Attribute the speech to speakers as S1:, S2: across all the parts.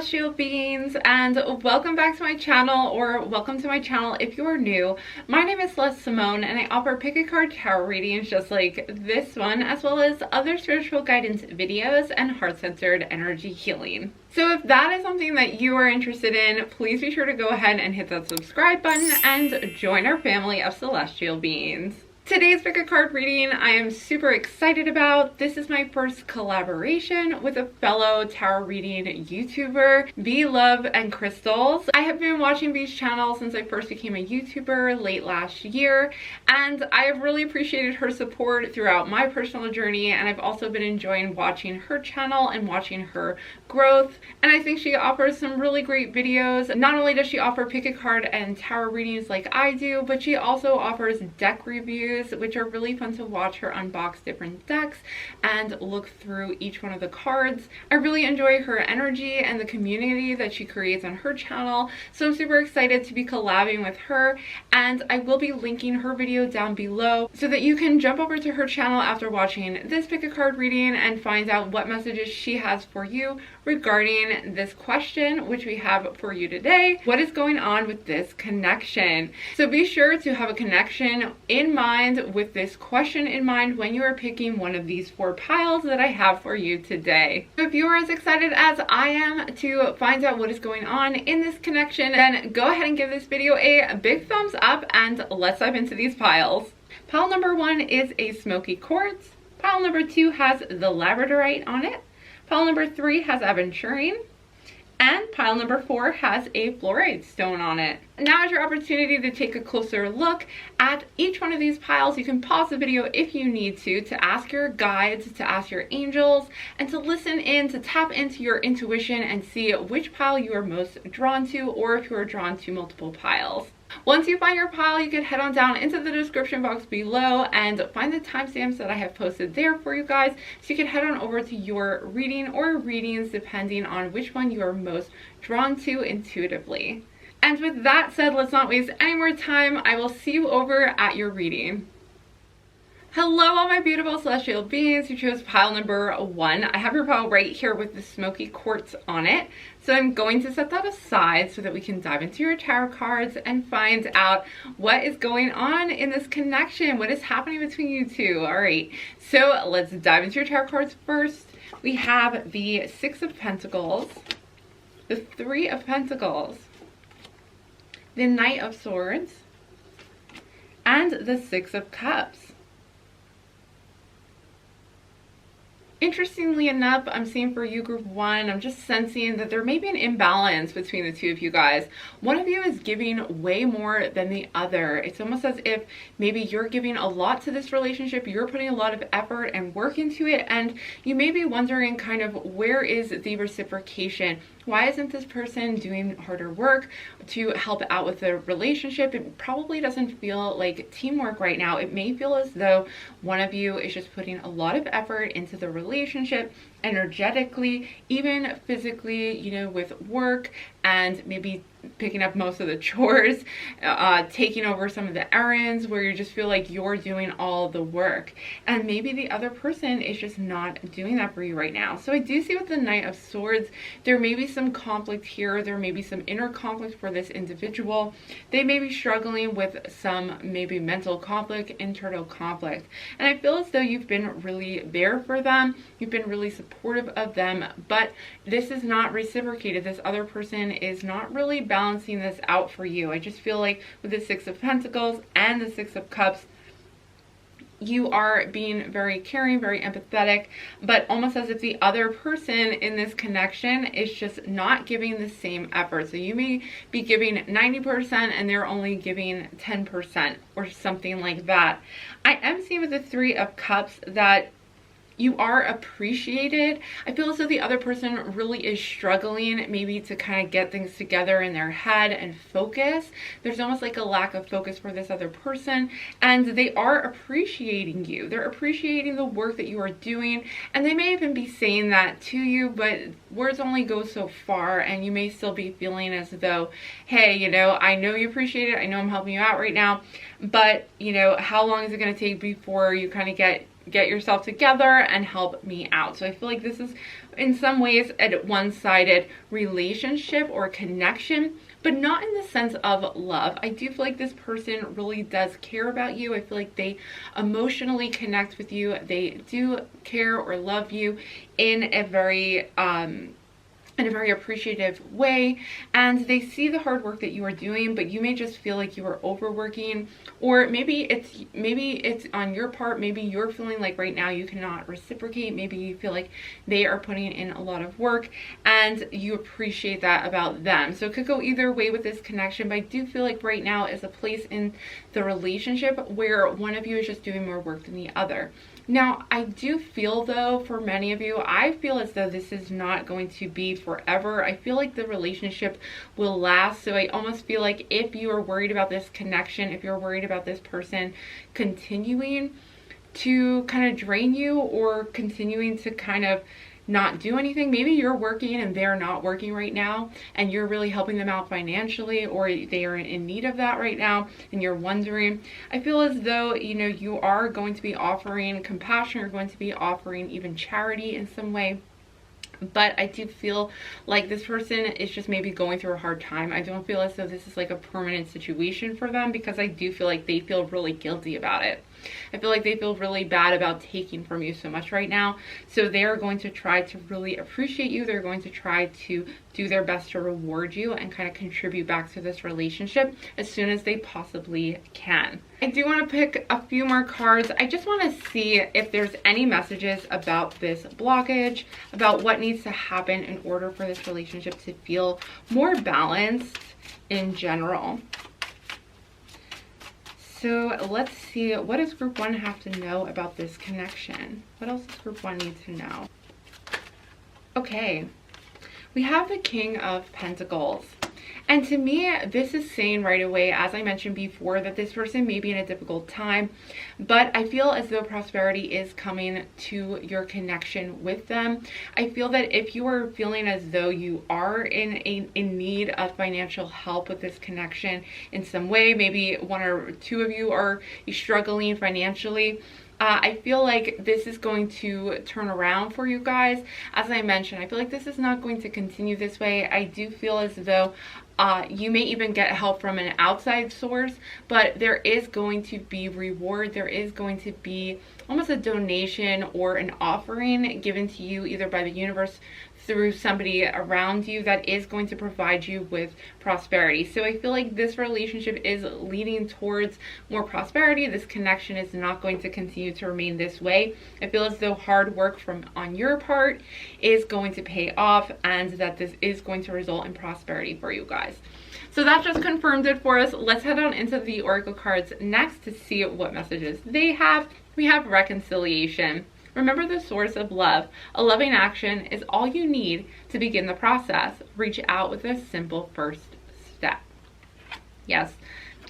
S1: celestial beings, and welcome back to my channel, or welcome to my channel if you're new. My name is Celeste Simone and I offer pick a card tarot readings just like this one, as well as other spiritual guidance videos and heart-centered energy healing. So if that is something that you are interested in, please be sure to go ahead and hit that subscribe button and join our family of celestial beings. Today's pick a card reading I am super excited about. This is my first collaboration with a fellow tarot reading YouTuber, B Love and Crystals. I have been watching B's channel since I first became a YouTuber late last year, and I have really appreciated her support throughout my personal journey, and I've also been enjoying watching her channel and watching her growth. And I think she offers some really great videos. Not only does she offer pick a card and tarot readings like I do, but she also offers deck reviews, which are really fun to watch her unbox different decks and look through each one of the cards. I really enjoy her energy and the community that she creates on her channel, so I'm super excited to be collabing with her, and I will be linking her video down below so that you can jump over to her channel after watching this pick a card reading and find out what messages she has for you regarding this question which we have for you today. What is going on with this connection? So be sure to have a connection in mind with this question in mind when you are picking one of these four piles that I have for you today. So if you are as excited as I am to find out what is going on in this connection, then go ahead and give this video a big thumbs up and let's dive into these piles. Pile number 1 is a Smokey Quartz. Pile number 2 has the Labradorite on it. Pile number 3 has Aventurine. And pile number 4 has a Fluorite stone on it. Now is your opportunity to take a closer look at each one of these piles. You can pause the video if you need to ask your guides, to ask your angels, and to listen in, to tap into your intuition and see which pile you are most drawn to, or if you are drawn to multiple piles. Once you find your pile, you can head on down into the description box below and find the timestamps that I have posted there for you guys, so you can head on over to your reading or readings depending on which one you are most drawn to intuitively. And with that said, let's not waste any more time. I will see you over at your reading. Hello all my beautiful celestial beings who chose pile number 1. I have your pile right here with the Smokey Quartz on it. So I'm going to set that aside so that we can dive into your tarot cards and find out what is going on in this connection. What is happening between you two? All right, so let's dive into your tarot cards first. We have the 6 of Pentacles, the 3 of Pentacles, the Knight of Swords, and the 6 of Cups. Interestingly enough, I'm seeing for you group 1, I'm just sensing that there may be an imbalance between the two of you guys. One of you is giving way more than the other. It's almost as if maybe you're giving a lot to this relationship, you're putting a lot of effort and work into it, and you may be wondering kind of where is the reciprocation? Why isn't this person doing harder work to help out with the relationship? It probably doesn't feel like teamwork right now. It may feel as though one of you is just putting a lot of effort into the relationship, energetically, even physically, you know, with work and maybe picking up most of the chores, taking over some of the errands where you just feel like you're doing all the work. And maybe the other person is just not doing that for you right now. So I do see with the Knight of Swords, there may be some conflict here. There may be some inner conflict for this individual. They may be struggling with some maybe mental conflict, internal conflict. And I feel as though you've been really there for them. You've been really supportive of them, but this is not reciprocated. This other person is not really balancing this out for you. I just feel like with the 6 of Pentacles and the 6 of Cups, you are being very caring, very empathetic, but almost as if the other person in this connection is just not giving the same effort. So you may be giving 90% and they're only giving 10% or something like that. I am seeing with the 3 of Cups that you are appreciated. I feel as though the other person really is struggling maybe to kind of get things together in their head and focus. There's almost like a lack of focus for this other person, and they are appreciating you. They're appreciating the work that you are doing, and they may even be saying that to you, but words only go so far, and you may still be feeling as though, hey, you know, I know you appreciate it. I know I'm helping you out right now, but, you know, how long is it going to take before you kind of get get yourself together and help me out. So I feel like this is in some ways a one-sided relationship or connection, but not in the sense of love. I do feel like this person really does care about you. I feel like they emotionally connect with you. They do care or love you in a very appreciative way, and they see the hard work that you are doing, but you may just feel like you are overworking, or maybe it's on your part. Maybe you're feeling like right now you cannot reciprocate. Maybe you feel like they are putting in a lot of work and you appreciate that about them. So it could go either way with this connection, but I do feel like right now is a place in the relationship where one of you is just doing more work than the other. Now, I do feel though, for many of you, I feel as though this is not going to be forever. I feel like the relationship will last. So I almost feel like if you are worried about this connection, if you're worried about this person continuing to kind of drain you or continuing to kind of not do anything, maybe you're working and they're not working right now and you're really helping them out financially, or they are in need of that right now and you're wondering. I feel as though, you know, you are going to be offering compassion, you're going to be offering even charity in some way. But I do feel like this person is just maybe going through a hard time. I don't feel as though this is like a permanent situation for them, because I do feel like they feel really guilty about it. I feel like they feel really bad about taking from you so much right now. So they're going to try to really appreciate you. They're going to try to do their best to reward you and kind of contribute back to this relationship as soon as they possibly can. I do want to pick a few more cards. I just want to see if there's any messages about this blockage, about what needs to happen in order for this relationship to feel more balanced in general. So let's see, what does group 1 have to know about this connection? What else does group 1 need to know? Okay, we have the King of Pentacles. And to me, this is saying right away, as I mentioned before, that this person may be in a difficult time, but I feel as though prosperity is coming to your connection with them. I feel that if you are feeling as though you are in need of financial help with this connection in some way, maybe one or two of you are struggling financially, I feel like this is going to turn around for you guys. As I mentioned, I feel like this is not going to continue this way. I do feel as though you may even get help from an outside source, but there is going to be reward. There is going to be almost a donation or an offering given to you either by the universe through somebody around you that is going to provide you with prosperity. So I feel like this relationship is leading towards more prosperity. This connection is not going to continue to remain this way. I feel as though hard work on your part is going to pay off, and that this is going to result in prosperity for you guys. So that just confirmed it for us. Let's head on into the oracle cards next to see what messages they have. We have reconciliation. Remember the source of love. A loving action is all you need to begin the process. Reach out with a simple first step. Yes,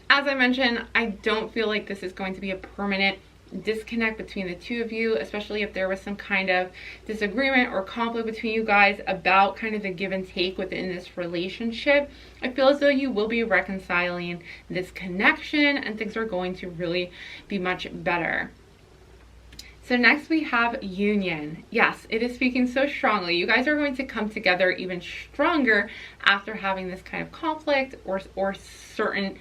S1: as I mentioned, I don't feel like this is going to be a permanent disconnect between the two of you, especially if there was some kind of disagreement or conflict between you guys about kind of the give and take within this relationship. I feel as though you will be reconciling this connection and things are going to really be much better. So next we have union. Yes, it is speaking so strongly. You guys are going to come together even stronger after having this kind of conflict or certain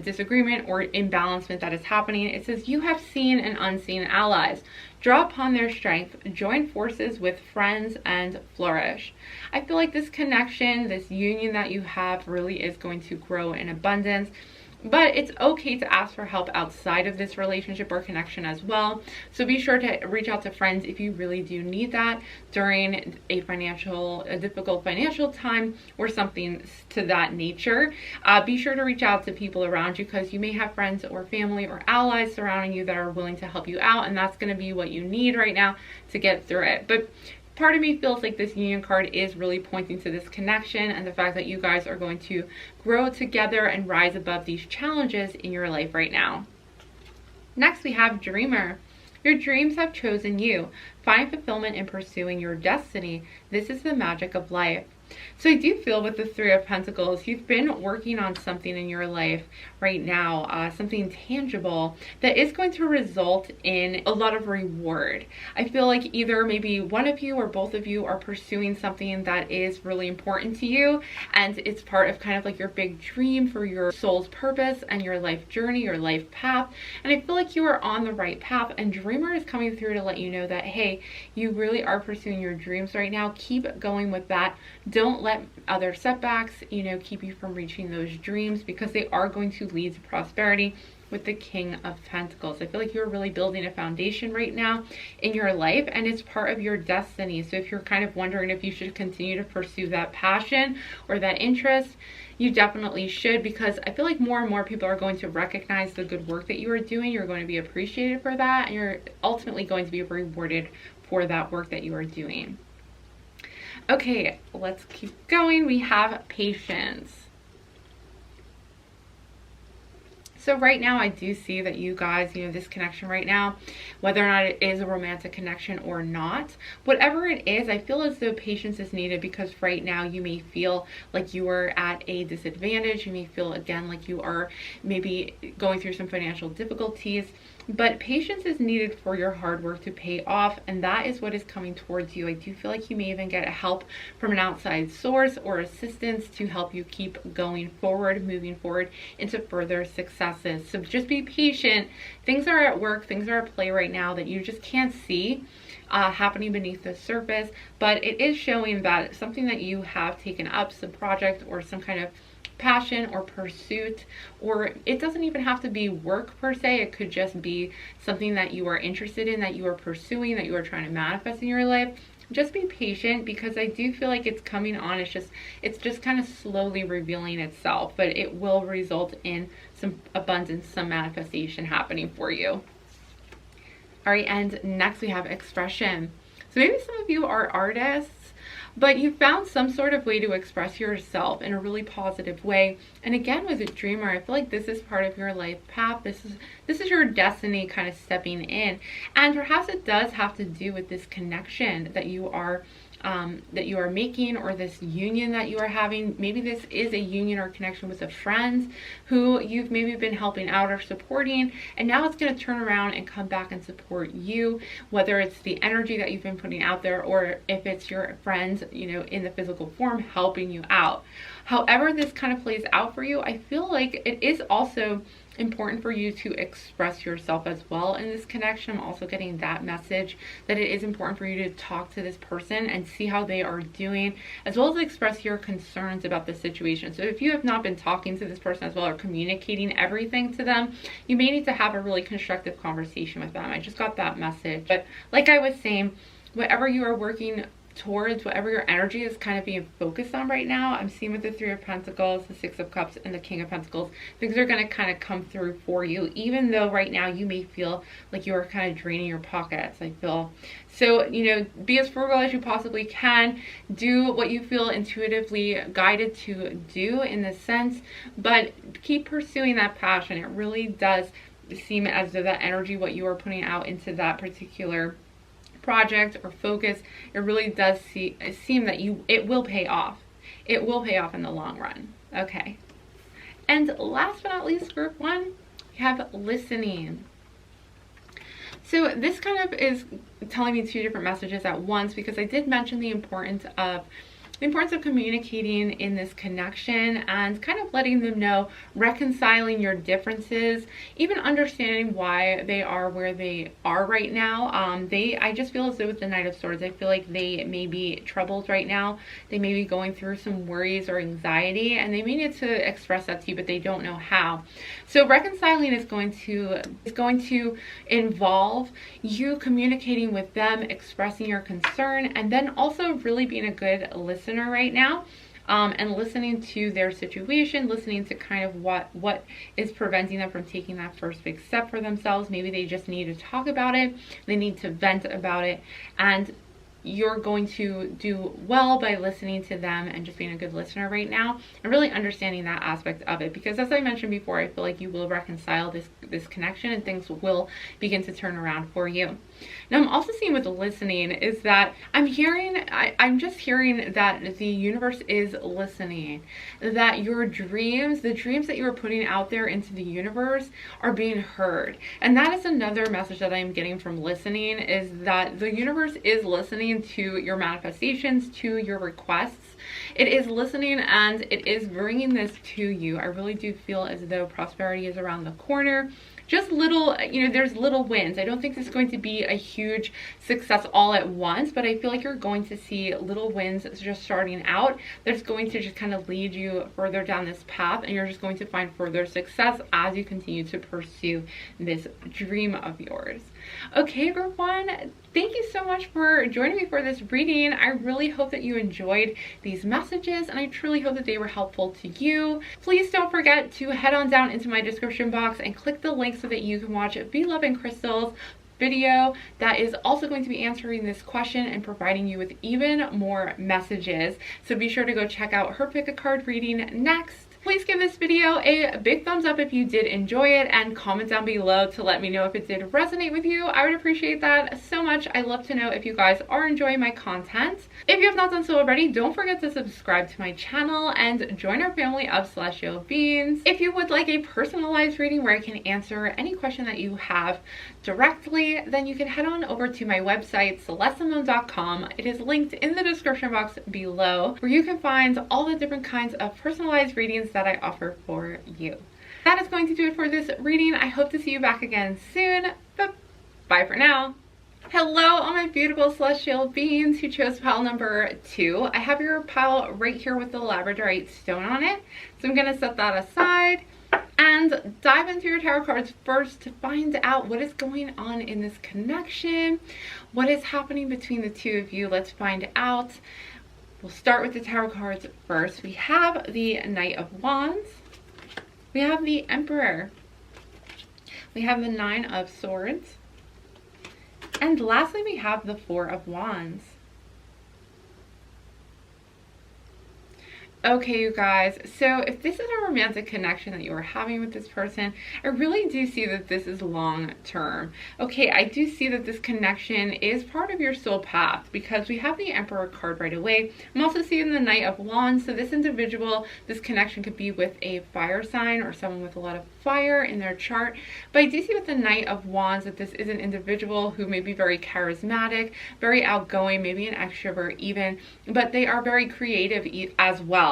S1: disagreement or imbalancement that is happening. It says you have seen and unseen allies. Draw upon their strength, join forces with friends, and flourish. I feel like this connection, this union that you have really is going to grow in abundance. But it's okay to ask for help outside of this relationship or connection as well. So be sure to reach out to friends if you really do need that during a difficult financial time or something to that nature. Be sure to reach out to people around you, because you may have friends or family or allies surrounding you that are willing to help you out, and that's going to be what you need right now to get through it. But part of me feels like this union card is really pointing to this connection and the fact that you guys are going to grow together and rise above these challenges in your life right now. Next, we have dreamer. Your dreams have chosen you. Find fulfillment in pursuing your destiny. This is the magic of life. So I do feel with the Three of Pentacles, you've been working on something in your life right now, something tangible that is going to result in a lot of reward. I feel like either maybe one of you or both of you are pursuing something that is really important to you, and it's part of kind of like your big dream for your soul's purpose and your life journey, your life path. And I feel like you are on the right path, and Dreamer is coming through to let you know that, hey, you really are pursuing your dreams right now. Keep going with that. Don't let other setbacks, keep you from reaching those dreams, because they are going to lead to prosperity with the King of Pentacles. I feel like you're really building a foundation right now in your life, and it's part of your destiny. So if you're kind of wondering if you should continue to pursue that passion or that interest, you definitely should, because I feel like more and more people are going to recognize the good work that you are doing. You're going to be appreciated for that, and you're ultimately going to be rewarded for that work that you are doing. Okay, let's keep going. We have patience. So right now I do see that you guys, this connection right now, whether or not it is a romantic connection or not, whatever it is, I feel as though patience is needed, because right now you may feel like you are at a disadvantage. You may feel again like you are maybe going through some financial difficulties, but patience is needed for your hard work to pay off, and that is what is coming towards you. I do feel like you may even get help from an outside source or assistance to help you keep going forward, moving forward into further successes. So just be patient. Things are at work, things are at play right now that you just can't see happening beneath the surface, but it is showing that something that you have taken up, some project or some kind of passion or pursuit, or it doesn't even have to be work per se. It could just be something that you are interested in, that you are pursuing, that you are trying to manifest in your life. Just be patient, because I do feel like it's coming on. It's just kind of slowly revealing itself, but it will result in some abundance, some manifestation happening for you. All right, and next we have expression. So maybe some of you are artists, but you found some sort of way to express yourself in a really positive way. And again, with a Dreamer, I feel like this is part of your life path. This is your destiny kind of stepping in. And perhaps it does have to do with this connection that you are making, or this union that you are having. Maybe this is a union or connection with a friend who you've maybe been helping out or supporting, and now it's going to turn around and come back and support you, whether it's the energy that you've been putting out there, or if it's your friends, in the physical form helping you out. However this kind of plays out for you, I feel like it is also important for you to express yourself as well in this connection. I'm also getting that message that it is important for you to talk to this person and see how they are doing, as well as express your concerns about the situation. So if you have not been talking to this person as well, or communicating everything to them, you may need to have a really constructive conversation with them. I just got that message. But like I was saying, whatever you are working towards, whatever your energy is kind of being focused on right now, I'm seeing with the Three of Pentacles, the Six of Cups, and the King of Pentacles, things are going to kind of come through for you, even though right now you may feel like you are kind of draining your pockets. I feel so, be as frugal as you possibly can. Do what you feel intuitively guided to do in this sense, but keep pursuing that passion. It really does seem as though that energy, what you are putting out into that particular project or focus, it really does seem that it will pay off. It will pay off in the long run. Okay. And last but not least, group one, you have listening. So this kind of is telling me two different messages at once, because I did mention the importance of communicating in this connection, and kind of letting them know, reconciling your differences, even understanding why they are where they are right now. I just feel as though with the Knight of Swords, I feel like they may be troubled right now. They may be going through some worries or anxiety, and they may need to express that to you, but they don't know how. So reconciling is going to involve you communicating with them, expressing your concern, and then also really being a good listener right now, and listening to their situation, listening to kind of what is preventing them from taking that first big step for themselves. Maybe they just need to talk about it, they need to vent about it, and you're going to do well by listening to them and just being a good listener right now and really understanding that aspect of it, because as I mentioned before, I feel like you will reconcile this connection and things will begin to turn around for you. Now, I'm also seeing with listening is that I'm just hearing that the universe is listening, that your dreams, the dreams that you are putting out there into the universe are being heard. And that is another message that I'm getting from listening, is that the universe is listening to your manifestations, to your requests. It is listening and it is bringing this to you. I really do feel as though prosperity is around the corner. Just little, there's little wins. I don't think this is going to be a huge success all at once, but I feel like you're going to see little wins just starting out. That's going to just kind of lead you further down this path, and you're just going to find further success as you continue to pursue this dream of yours. Okay, everyone, thank you so much for joining me for this reading. I really hope that you enjoyed these messages, and I truly hope that they were helpful to you. Please don't forget to head on down into my description box and click the link so that you can watch Be Love and Crystals video that is also going to be answering this question and providing you with even more messages. So be sure to go check out her pick a card reading next. Please give this video a big thumbs up if you did enjoy it, and comment down below to let me know if it did resonate with you. I would appreciate that so much. I love to know if you guys are enjoying my content. If you have not done so already, don't forget to subscribe to my channel and join our family of celestial beings. If you would like a personalized reading where I can answer any question that you have directly, then you can head on over to my website, celestesimone.com. It is linked in the description box below, where you can find all the different kinds of personalized readings that I offer for you. That is going to do it for this reading. I hope to see you back again soon, but bye for now. Hello, all my beautiful celestial beings who chose pile number 2. I have your pile right here with the Labradorite stone on it, so I'm going to set that aside and dive into your tarot cards first to find out what is going on in this connection. What is happening between the two of you? Let's find out. We'll start with the tarot cards first. We have the Knight of Wands. We have the Emperor. We have the Nine of Swords. And lastly, we have the Four of Wands. Okay, you guys, so if this is a romantic connection that you are having with this person, I really do see that this is long term. Okay, I do see that this connection is part of your soul path, because we have the Emperor card right away. I'm also seeing the Knight of Wands, so this individual, this connection could be with a fire sign or someone with a lot of fire in their chart. But I do see with the Knight of Wands that this is an individual who may be very charismatic, very outgoing, maybe an extrovert even, but they are very creative as well.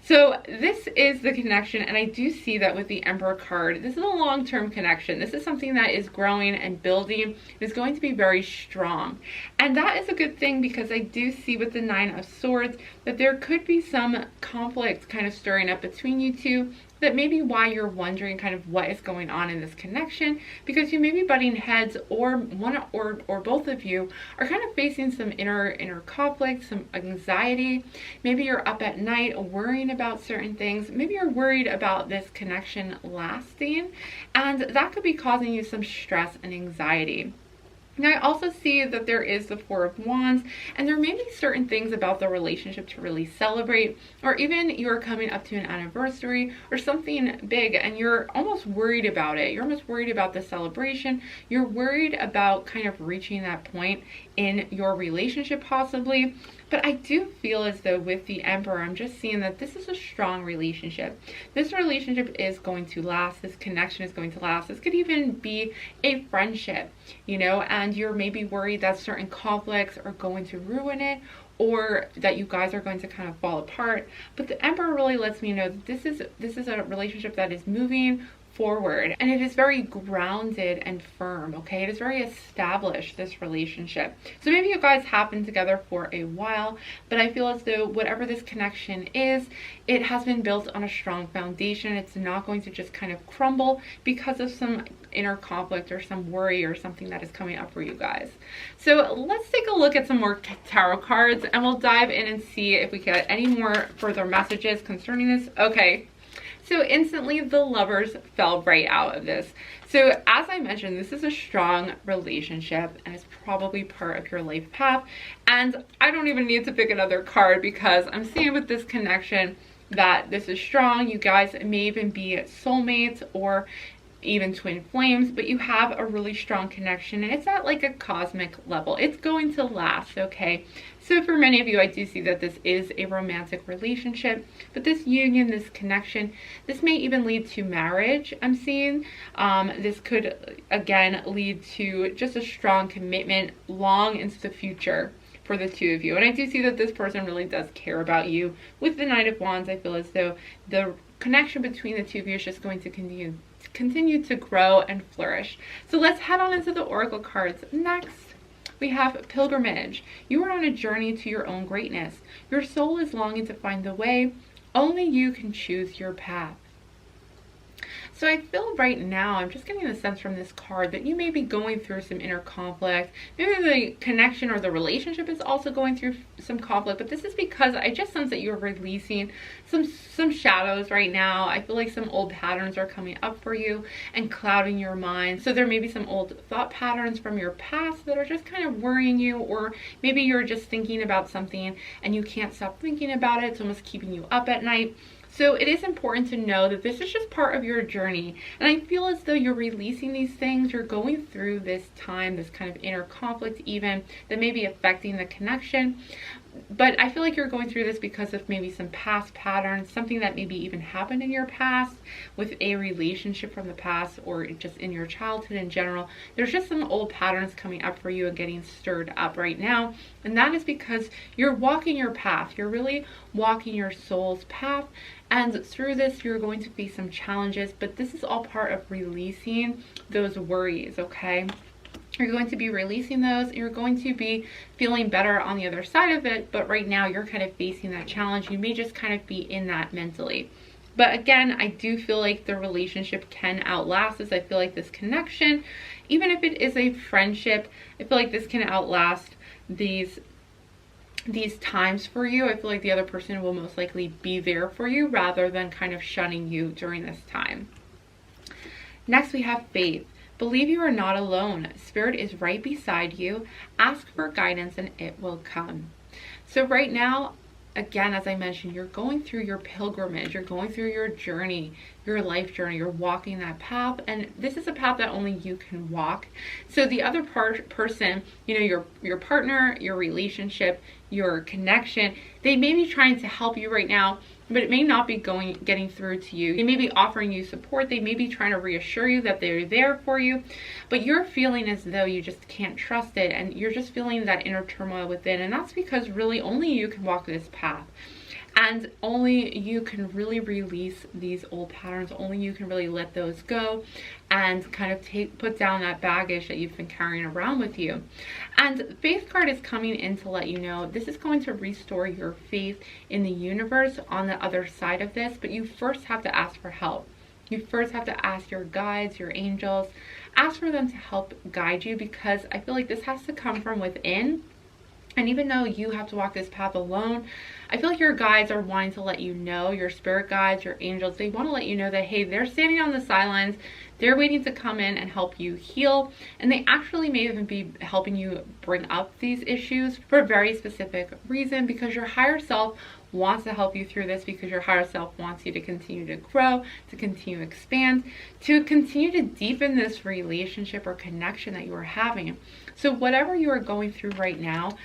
S1: So this is the connection, and I do see that with the Emperor card, this is a long-term connection. This is something that is growing and building. It is going to be very strong, and that is a good thing, because I do see with the Nine of Swords that there could be some conflict kind of stirring up between you two. That may be why you're wondering kind of what is going on in this connection, because you may be butting heads, or one or both of you are kind of facing some inner conflict, some anxiety. Maybe you're up at night worrying about certain things. Maybe you're worried about this connection lasting, and that could be causing you some stress and anxiety. Now, I also see that there is the Four of Wands, and there may be certain things about the relationship to really celebrate, or even you're coming up to an anniversary or something big and you're almost worried about it. You're almost worried about the celebration. You're worried about kind of reaching that point in your relationship possibly. But I do feel as though with the Emperor, I'm just seeing that this is a strong relationship. This relationship is going to last. This connection is going to last. This could even be a friendship, and you're maybe worried that certain conflicts are going to ruin it, or that you guys are going to kind of fall apart. But the Emperor really lets me know that this is a relationship that is moving forward, and it is very grounded and firm. Okay, it is very established, this relationship. So maybe you guys have been together for a while, but I feel as though whatever this connection is, it has been built on a strong foundation. It's not going to just kind of crumble because of some inner conflict or some worry or something that is coming up for you guys. So let's take a look at some more tarot cards, and we'll dive in and see if we get any more further messages concerning this. Okay, So instantly the lovers fell right out of this. So as I mentioned, this is a strong relationship and it's probably part of your life path. And I don't even need to pick another card because I'm seeing with this connection that this is strong. You guys may even be soulmates or even twin flames, but you have a really strong connection and it's at like a cosmic level. It's going to last, okay? So for many of you, I do see that this is a romantic relationship, but this union, this connection, this may even lead to marriage, I'm seeing. This could, again, lead to just a strong commitment long into the future for the two of you. And I do see that this person really does care about you. With the Knight of Wands, I feel as though the connection between the two of you is just going to continue to grow and flourish. So let's head on into the oracle cards. Next, we have pilgrimage. You are on a journey to your own greatness. Your soul is longing to find the way. Only you can choose your path. So I feel right now, I'm just getting the sense from this card that you may be going through some inner conflict. Maybe the connection or the relationship is also going through some conflict, but this is because I just sense that you're releasing some shadows right now. I feel like some old patterns are coming up for you and clouding your mind. So there may be some old thought patterns from your past that are just kind of worrying you, or maybe you're just thinking about something and you can't stop thinking about it. It's almost keeping you up at night. So it is important to know that this is just part of your journey. And I feel as though you're releasing these things. You're going through this time, this kind of inner conflict even, that may be affecting the connection. But I feel like you're going through this because of maybe some past patterns, something that maybe even happened in your past with a relationship from the past, or just in your childhood in general. There's just some old patterns coming up for you and getting stirred up right now. And that is because you're walking your path. You're really walking your soul's path. And through this, you're going to face some challenges, but this is all part of releasing those worries, okay? You're going to be releasing those. You're going to be feeling better on the other side of it, but right now you're kind of facing that challenge. You may just kind of be in that mentally. But again, I do feel like the relationship can outlast this. I feel like this connection, even if it is a friendship, I feel like this can outlast these times for you. I feel like the other person will most likely be there for you rather than kind of shunning you during this time. Next, we have faith. Believe you are not alone. Spirit is right beside you. Ask for guidance and it will come. So right now, again, as I mentioned, you're going through your pilgrimage, you're going through your journey, your life journey, you're walking that path, and this is a path that only you can walk. So the other person, you know, your partner, your relationship, your connection, they may be trying to help you right now, but it may not be getting through to you. They may be offering you support. They may be trying to reassure you that they're there for you, but you're feeling as though you just can't trust it, and you're just feeling that inner turmoil within. And that's because really only you can walk this path, and only you can really release these old patterns. Only you can really let those go and kind of put down that baggage that you've been carrying around with you. And faith card is coming in to let you know this is going to restore your faith in the universe on the other side of this, but you first have to ask for help. You first have to ask your guides, your angels, ask for them to help guide you, because I feel like this has to come from within. And even though you have to walk this path alone, I feel like your guides are wanting to let you know, your spirit guides, your angels, they want to let you know that, hey, they're standing on the sidelines. They're waiting to come in and help you heal. And they actually may even be helping you bring up these issues for a very specific reason, because your higher self wants to help you through this, because your higher self wants you to continue to grow, to continue to expand, to continue to deepen this relationship or connection that you are having. So whatever you are going through right now,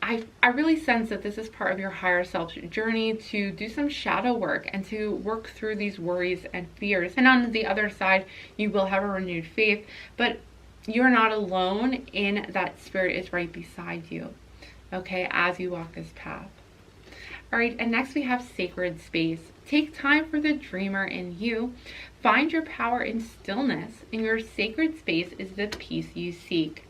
S1: I really sense that this is part of your higher self's journey to do some shadow work and to work through these worries and fears. And on the other side, you will have a renewed faith, but you're not alone in that. Spirit is right beside you, okay, as you walk this path. All right, and next we have sacred space. Take time for the dreamer in you. Find your power in stillness. In your sacred space is the peace you seek.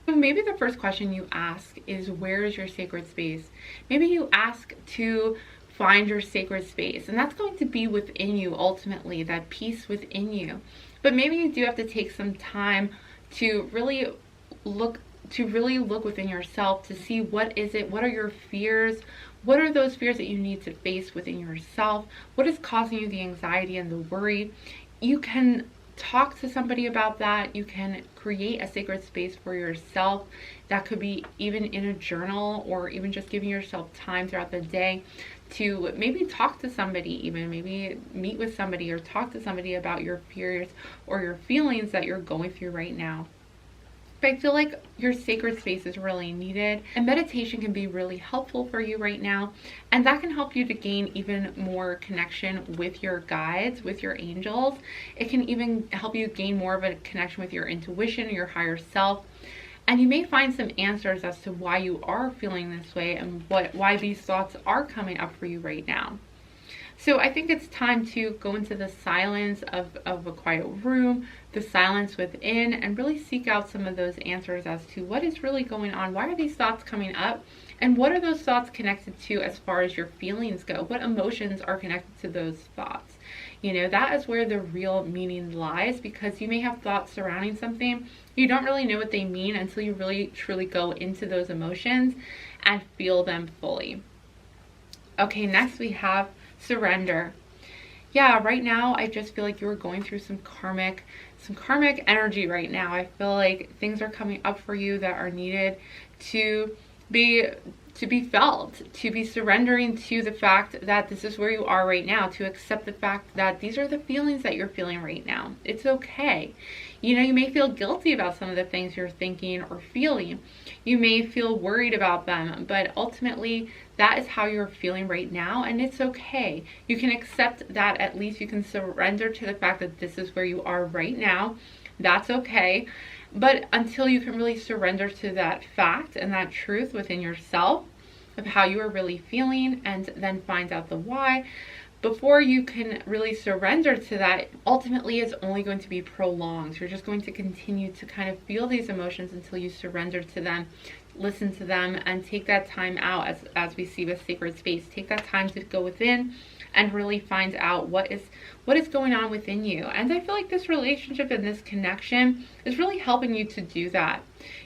S1: So maybe the first question you ask is, where is your sacred space? Maybe you ask to find your sacred space, and that's going to be within you ultimately, that peace within you. But maybe you do have to take some time to really look within yourself to see what is it, what are your fears, What are those fears that you need to face within yourself? What is causing you the anxiety and the worry? You can talk to somebody about that. You can create a sacred space for yourself. That could be even in a journal, or even just giving yourself time throughout the day to maybe talk to somebody, even maybe meet with somebody or talk to somebody about your fears or your feelings that you're going through right now. But I feel like your sacred space is really needed, and meditation can be really helpful for you right now, and that can help you to gain even more connection with your guides, with your angels. It can even help you gain more of a connection with your intuition, your higher self, and you may find some answers as to why you are feeling this way and why these thoughts are coming up for you right now. So I think it's time to go into the silence of a quiet room, the silence within, and really seek out some of those answers as to what is really going on. Why are these thoughts coming up? And what are those thoughts connected to as far as your feelings go? What emotions are connected to those thoughts? You know, that is where the real meaning lies, because you may have thoughts surrounding something. You don't really know what they mean until you really truly go into those emotions and feel them fully. Okay, next we have surrender. Yeah, right now I just feel like you are going through some karmic energy right now. I feel like things are coming up for you that are needed to be felt, to be surrendering to the fact that this is where you are right now, to accept the fact that these are the feelings that you're feeling right now. It's okay. You know, you may feel guilty about some of the things you're thinking or feeling. You may feel worried about them, but ultimately that is how you're feeling right now, and it's okay. You can accept that. At least you can surrender to the fact that this is where you are right now. That's okay. But until you can really surrender to that fact and that truth within yourself of how you are really feeling, and then find out the why, before you can really surrender to that, ultimately it's only going to be prolonged. You're just going to continue to kind of feel these emotions until you surrender to them, listen to them, and take that time out, as we see with sacred space. Take that time to go within and really find out what is going on within you. And I feel like this relationship and this connection is really helping you to do that.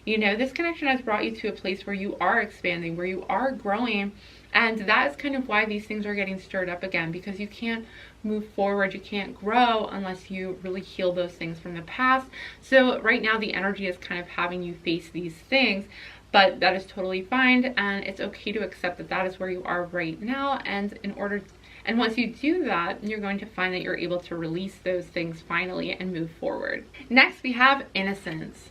S1: You know, this connection has brought you to a place where you are expanding, where you are growing, and that is kind of why these things are getting stirred up again, because you can't move forward, you can't grow unless you really heal those things from the past. So right now the energy is kind of having you face these things, but that is totally fine, and it's okay to accept that that is where you are right now. And once you do that, you're going to find that you're able to release those things finally and move forward. Next, we have innocence.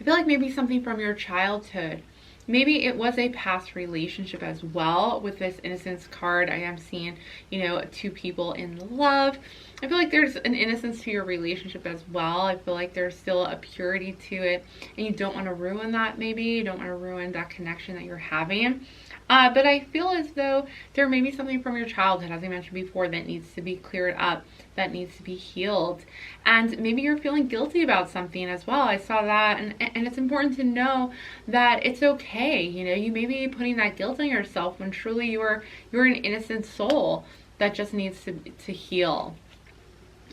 S1: I feel like maybe something from your childhood. Maybe it was a past relationship as well. With this innocence card, I am seeing, you know, two people in love. I feel like there's an innocence to your relationship as well. I feel like there's still a purity to it, and you don't want to ruin that. Maybe you don't want to ruin that connection that you're having. But I feel as though there may be something from your childhood, as I mentioned before, that needs to be cleared up, that needs to be healed. And maybe you're feeling guilty about something as well. I saw that, and it's important to know that it's okay. You know, you may be putting that guilt on yourself when truly you're an innocent soul that just needs to heal.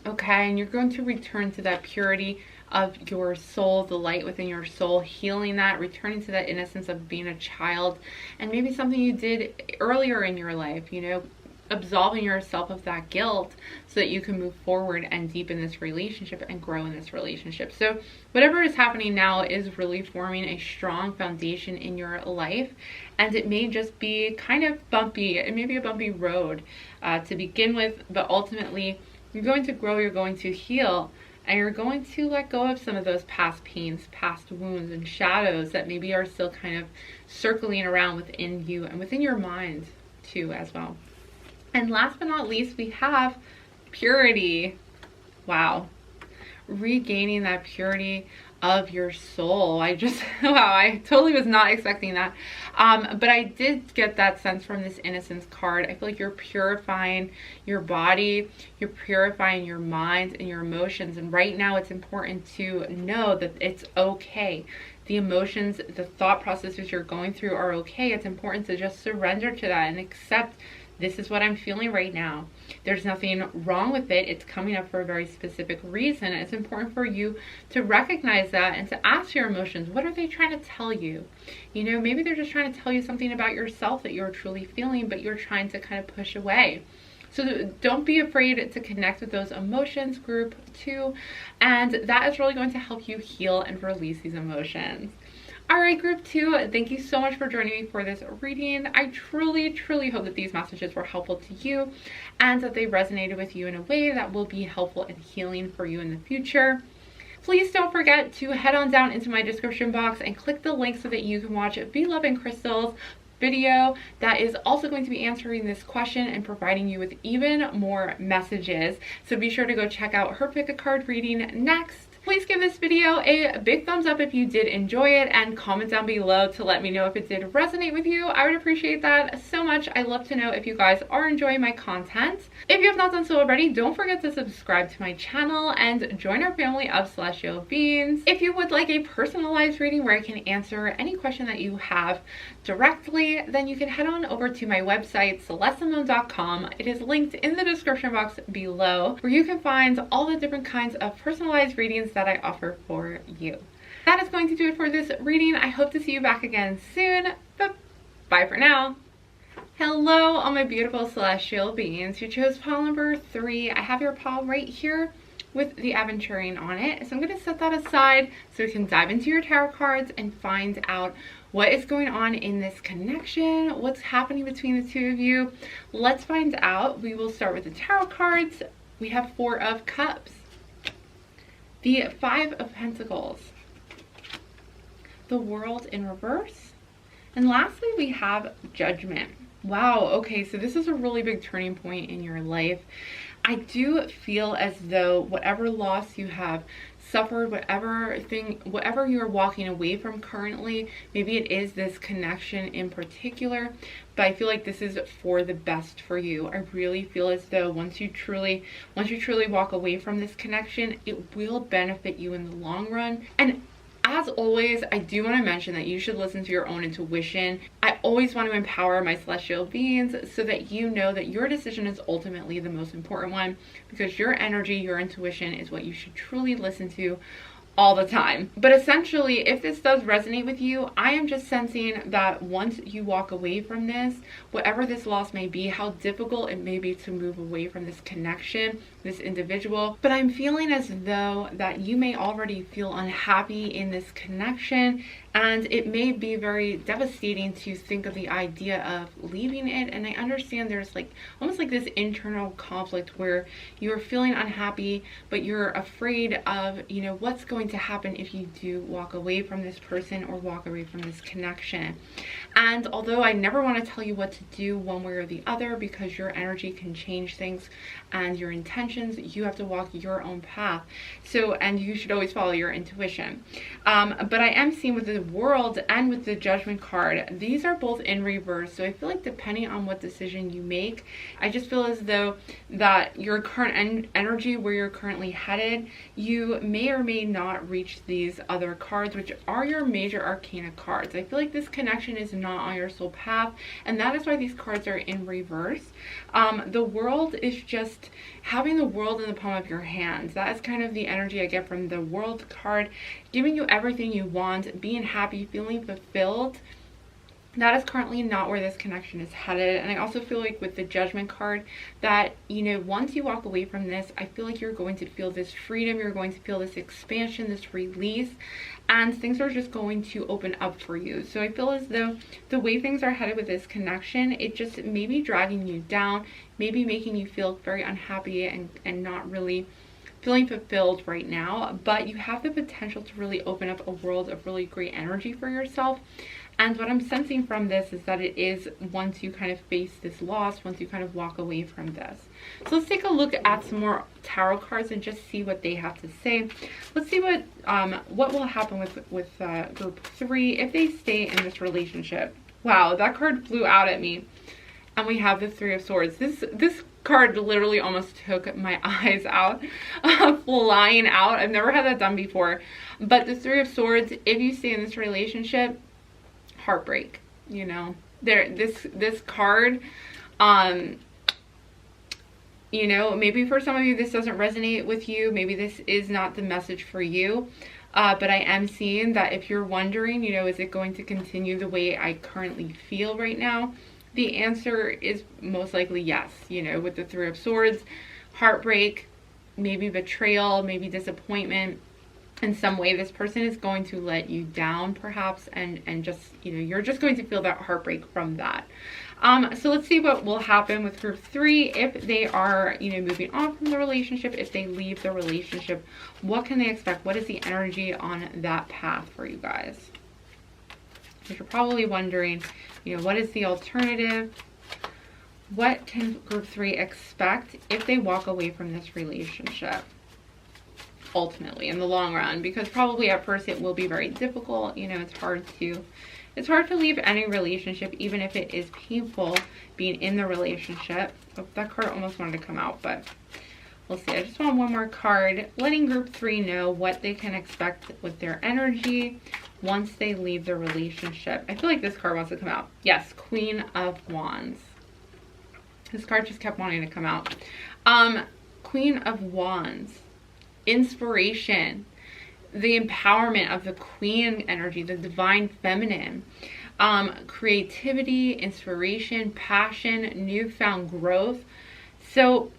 S1: Okay, and you're going to return to that purity of your soul, the light within your soul, healing that, returning to that innocence of being a child, and maybe something you did earlier in your life, you know, absolving yourself of that guilt so that you can move forward and deepen this relationship and grow in this relationship. So whatever is happening now is really forming a strong foundation in your life, and it may just be kind of bumpy. It may be a bumpy road to begin with, but ultimately you're going to grow, you're going to heal, and you're going to let go of some of those past pains, past wounds, and shadows that maybe are still kind of circling around within you and within your mind too as well. And last but not least, we have purity. Wow. Regaining that purity of your soul. Wow, I totally was not expecting that. But I did get that sense from this innocence card. I feel like you're purifying your body, you're purifying your mind and your emotions. And right now it's important to know that it's okay. The emotions, the thought processes you're going through are okay. It's important to just surrender to that and accept this is what I'm feeling right now. There's nothing wrong with it. It's coming up for a very specific reason. It's important for you to recognize that and to ask your emotions, what are they trying to tell you? You know, maybe they're just trying to tell you something about yourself that you're truly feeling, but you're trying to kind of push away. So don't be afraid to connect with those emotions, group 2, and that is really going to help you heal and release these emotions. All right, group 2, thank you so much for joining me for this reading. I truly hope that these messages were helpful to you and that they resonated with you in a way that will be helpful and healing for you in the future. Please don't forget to head on down into my description box and click the link so that you can watch Be Love and Crystals video that is also going to be answering this question and providing you with even more messages. So be sure to go check out her pick a card reading next. Please give this video a big thumbs up if you did enjoy it, and comment down below to let me know if it did resonate with you. I would appreciate that so much. I love to know if you guys are enjoying my content. If you have not done so already, don't forget to subscribe to my channel and join our family of celestial beings. If you would like a personalized reading where I can answer any question that you have directly, then you can head on over to my website, celestesimone.com. It is linked in the description box below, where you can find all the different kinds of personalized readings that I offer for you. That is going to do it for this reading. I hope to see you back again soon, but bye for now. Hello, all my beautiful celestial beings. You chose pile number 3. I have your pile right here with the Aventurine on it. So I'm going to set that aside so we can dive into your tarot cards and find out what is going on in this connection, what's happening between the two of you. Let's find out. We will start with the tarot cards. We have 4 of Cups, the 5 of Pentacles, the World in reverse, and lastly we have Judgment. Wow, okay, so this is a really big turning point in your life. I do feel as though whatever loss you have suffered, whatever you're walking away from currently, maybe it is this connection in particular, but I feel like this is for the best for you. I really feel as though once you truly walk away from this connection, it will benefit you in the long run. And as always, I do want to mention that you should listen to your own intuition. I always want to empower my celestial beings so that you know that your decision is ultimately the most important one, because your energy, your intuition is what you should truly listen to all the time. But essentially, if this does resonate with you, I am just sensing that once you walk away from this, whatever this loss may be, how difficult it may be to move away from this connection, this individual, but I'm feeling as though that you may already feel unhappy in this connection, and it may be very devastating to think of the idea of leaving it. And I understand there's like almost like this internal conflict where you're feeling unhappy, but you're afraid of, you know, what's going to happen if you do walk away from this person or walk away from this connection. And although I never want to tell you what to do one way or the other, because your energy can change things and your intentions, you have to walk your own path. So, and you should always follow your intuition. But I am seeing with the World and with the Judgment card, these are both in reverse. So I feel like depending on what decision you make, I just feel as though that your current energy, where you're currently headed, you may or may not reach these other cards, which are your major arcana cards. I feel like this connection is not on your soul path, and that is why these cards are in reverse. The World is just having the world in the palm of your hands. That is kind of the energy I get from the World card, giving you everything you want, being happy, feeling fulfilled. That is currently not where this connection is headed. And I also feel like with the Judgment card that, you know, once you walk away from this, I feel like you're going to feel this freedom, you're going to feel this expansion, this release, and things are just going to open up for you. So I feel as though the way things are headed with this connection, it just may be dragging you down, maybe making you feel very unhappy and not really feeling fulfilled right now, but you have the potential to really open up a world of really great energy for yourself. And what I'm sensing from this is that it is once you kind of face this loss, once you kind of walk away from this. So let's take a look at some more tarot cards and just see what they have to say. Let's see what will happen with group 3 if they stay in this relationship. Wow, that card flew out at me. And we have the 3 of Swords. This card literally almost took my eyes out, flying out. I've never had that done before. But the 3 of Swords, if you stay in this relationship, heartbreak, you know. This card, You know, maybe for some of you this doesn't resonate with you. Maybe this is not the message for you. But I am seeing that if you're wondering, you know, is it going to continue the way I currently feel right now? The answer is most likely yes. You know, with the Three of Swords, heartbreak, maybe betrayal, maybe disappointment. In some way, this person is going to let you down, perhaps, and just, you know, you're just going to feel that heartbreak from that. So let's see what will happen with group 3 if they are, you know, moving on from the relationship, if they leave the relationship. What can they expect? What is the energy on that path for you guys? Because you're probably wondering, you know, what is the alternative? What can group 3 expect if they walk away from this relationship? Ultimately, in the long run, because probably at first it will be very difficult. You know, it's hard to leave any relationship, even if it is painful being in the relationship. Oh, that card almost wanted to come out, but we'll see. I just want one more card, letting group 3 know what they can expect with their energy once they leave the relationship. I feel like this card wants to come out. Yes, Queen of Wands. This card just kept wanting to come out. Queen of Wands. Inspiration, the empowerment of the queen energy, the divine feminine, creativity, inspiration, passion, newfound growth. So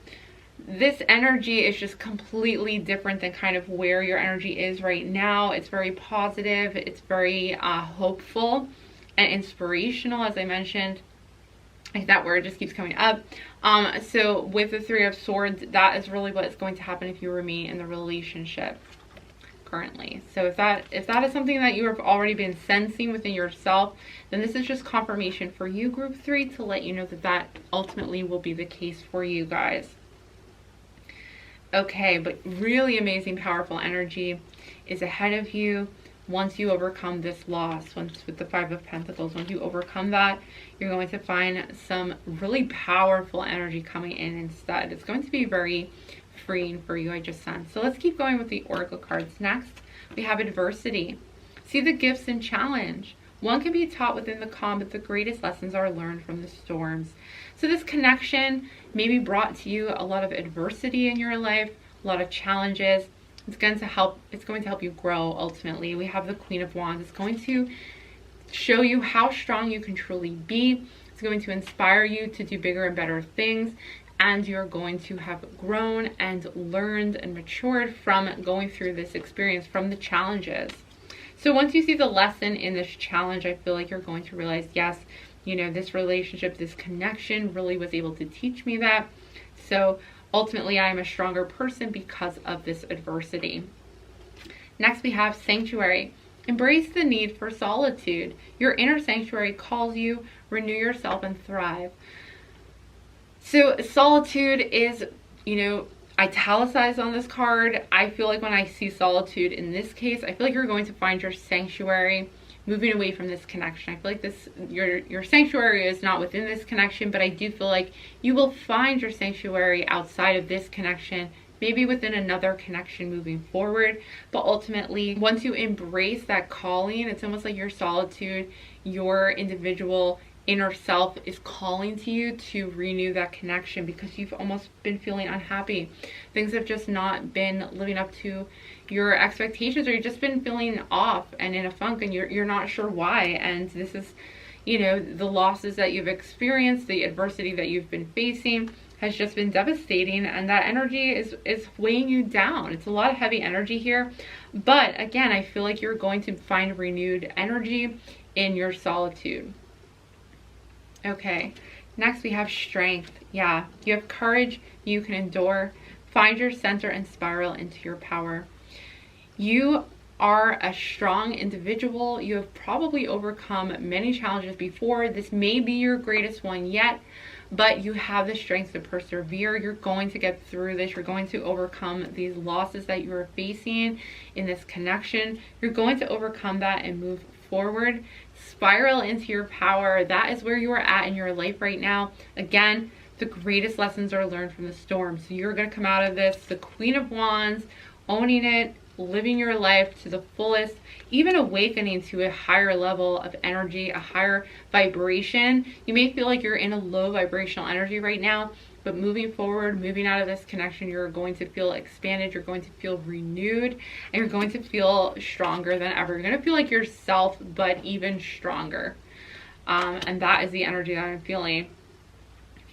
S1: this energy is just completely different than kind of where your energy is right now. It's very positive, it's very hopeful and inspirational, as I mentioned. Like that word just keeps coming up. So with the Three of Swords, that is really what is going to happen if you remain in the relationship currently. So if that is something that you have already been sensing within yourself, then this is just confirmation for you, group 3, to let you know that that ultimately will be the case for you guys. Okay, but really amazing, powerful energy is ahead of you. Once you overcome this loss, once with the Five of Pentacles, once you overcome that, you're going to find some really powerful energy coming in instead. It's going to be very freeing for you, I just sense. So let's keep going with the Oracle cards. Next, we have Adversity. See the gifts and challenge. One can be taught within the calm, but the greatest lessons are learned from the storms. So this connection maybe brought to you a lot of adversity in your life, a lot of challenges. It's going to help you grow ultimately. We have the Queen of Wands. It's going to show you how strong you can truly be. It's going to inspire you to do bigger and better things. And you're going to have grown and learned and matured from going through this experience, from the challenges. So once you see the lesson in this challenge, I feel like you're going to realize, yes, you know, this relationship, this connection really was able to teach me that. So ultimately, I am a stronger person because of this adversity. Next, we have Sanctuary. Embrace the need for solitude. Your inner sanctuary calls you. Renew yourself and thrive. So solitude is, you know, italicized on this card. I feel like when I see solitude in this case, I feel like you're going to find your sanctuary moving away from this connection. I feel like this your sanctuary is not within this connection, but I do feel like you will find your sanctuary outside of this connection, maybe within another connection moving forward. But ultimately, once you embrace that calling, it's almost like your solitude, your individual inner self is calling to you to renew that connection, because you've almost been feeling unhappy. Things have just not been living up to your expectations, or you've just been feeling off and in a funk, and you're not sure why. And this is, you know, the losses that you've experienced, the adversity that you've been facing has just been devastating, and that energy is weighing you down. It's a lot of heavy energy here, but again, I feel like you're going to find renewed energy in your solitude. Okay, next we have Strength. Yeah, you have courage, you can endure, find your center and spiral into your power. You are a strong individual. You have probably overcome many challenges before. This may be your greatest one yet, but you have the strength to persevere. You're going to get through this. You're going to overcome these losses that you are facing in this connection. You're going to overcome that and move forward. Spiral into your power. That is where you are at in your life right now. Again, the greatest lessons are learned from the storm. So you're going to come out of this, the Queen of Wands, owning it, living your life to the fullest, even awakening to a higher level of energy, a higher vibration. You may feel like you're in a low vibrational energy right now, but moving forward, moving out of this connection, you're going to feel expanded, you're going to feel renewed, and you're going to feel stronger than ever. You're going to feel like yourself, but even stronger. And that is the energy that I'm feeling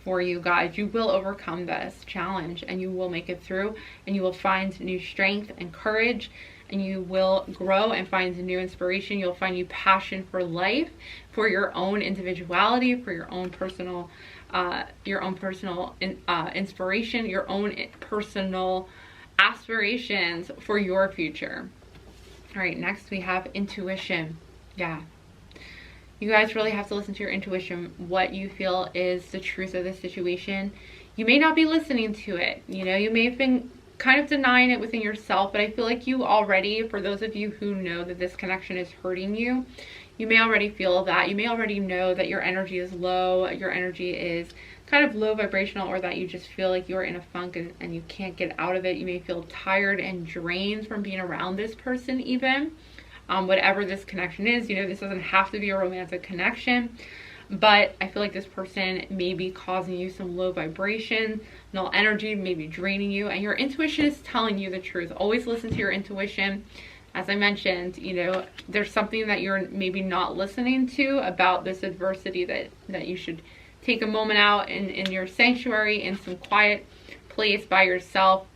S1: for you guys. You will overcome this challenge and you will make it through, and you will find new strength and courage, and you will grow and find new inspiration. You'll find new passion for life, for your own individuality, for your own personal inspiration, your own personal aspirations for your future. All right, next we have intuition. Yeah. You guys really have to listen to your intuition, what you feel is the truth of the situation. You may not be listening to it. You know, you may have been kind of denying it within yourself, but I feel like you already, for those of you who know that this connection is hurting you, you may already feel that. You may already know that your energy is low, your energy is kind of low vibrational, or that you just feel like you're in a funk and you can't get out of it. You may feel tired and drained from being around this person even. Whatever this connection is, you know, this doesn't have to be a romantic connection, but I feel like this person may be causing you some low vibration, null energy, maybe draining you, and your intuition is telling you the truth. Always listen to your intuition. As I mentioned, you know, there's something that you're maybe not listening to about this adversity that you should take a moment out in your sanctuary, in some quiet place by yourself.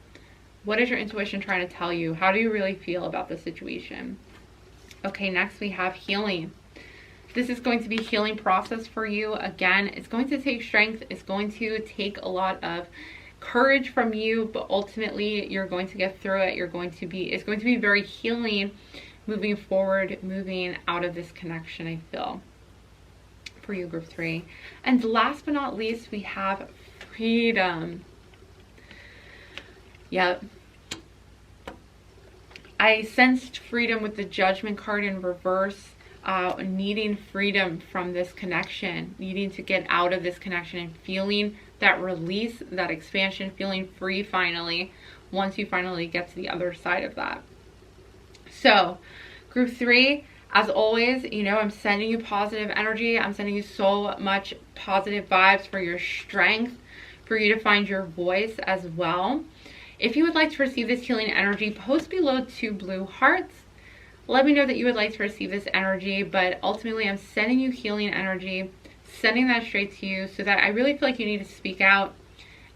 S1: What is your intuition trying to tell you? How do you really feel about the situation? Okay, next we have healing. This is going to be a healing process for you. Again, it's going to take strength. It's going to take a lot of courage from you, but ultimately you're going to get through it. It's going to be very healing moving forward, moving out of this connection, I feel, for you, group 3. And last but not least, we have freedom. Yep. I sensed freedom with the Judgment card in reverse, needing freedom from this connection, needing to get out of this connection and feeling that release, that expansion, feeling free finally, once you finally get to the other side of that. So, group 3, as always, you know, I'm sending you positive energy. I'm sending you so much positive vibes for your strength, for you to find your voice as well. If you would like to receive this healing energy, post below 2 blue hearts. Let me know that you would like to receive this energy, but ultimately I'm sending you healing energy, sending that straight to you, so that I really feel like you need to speak out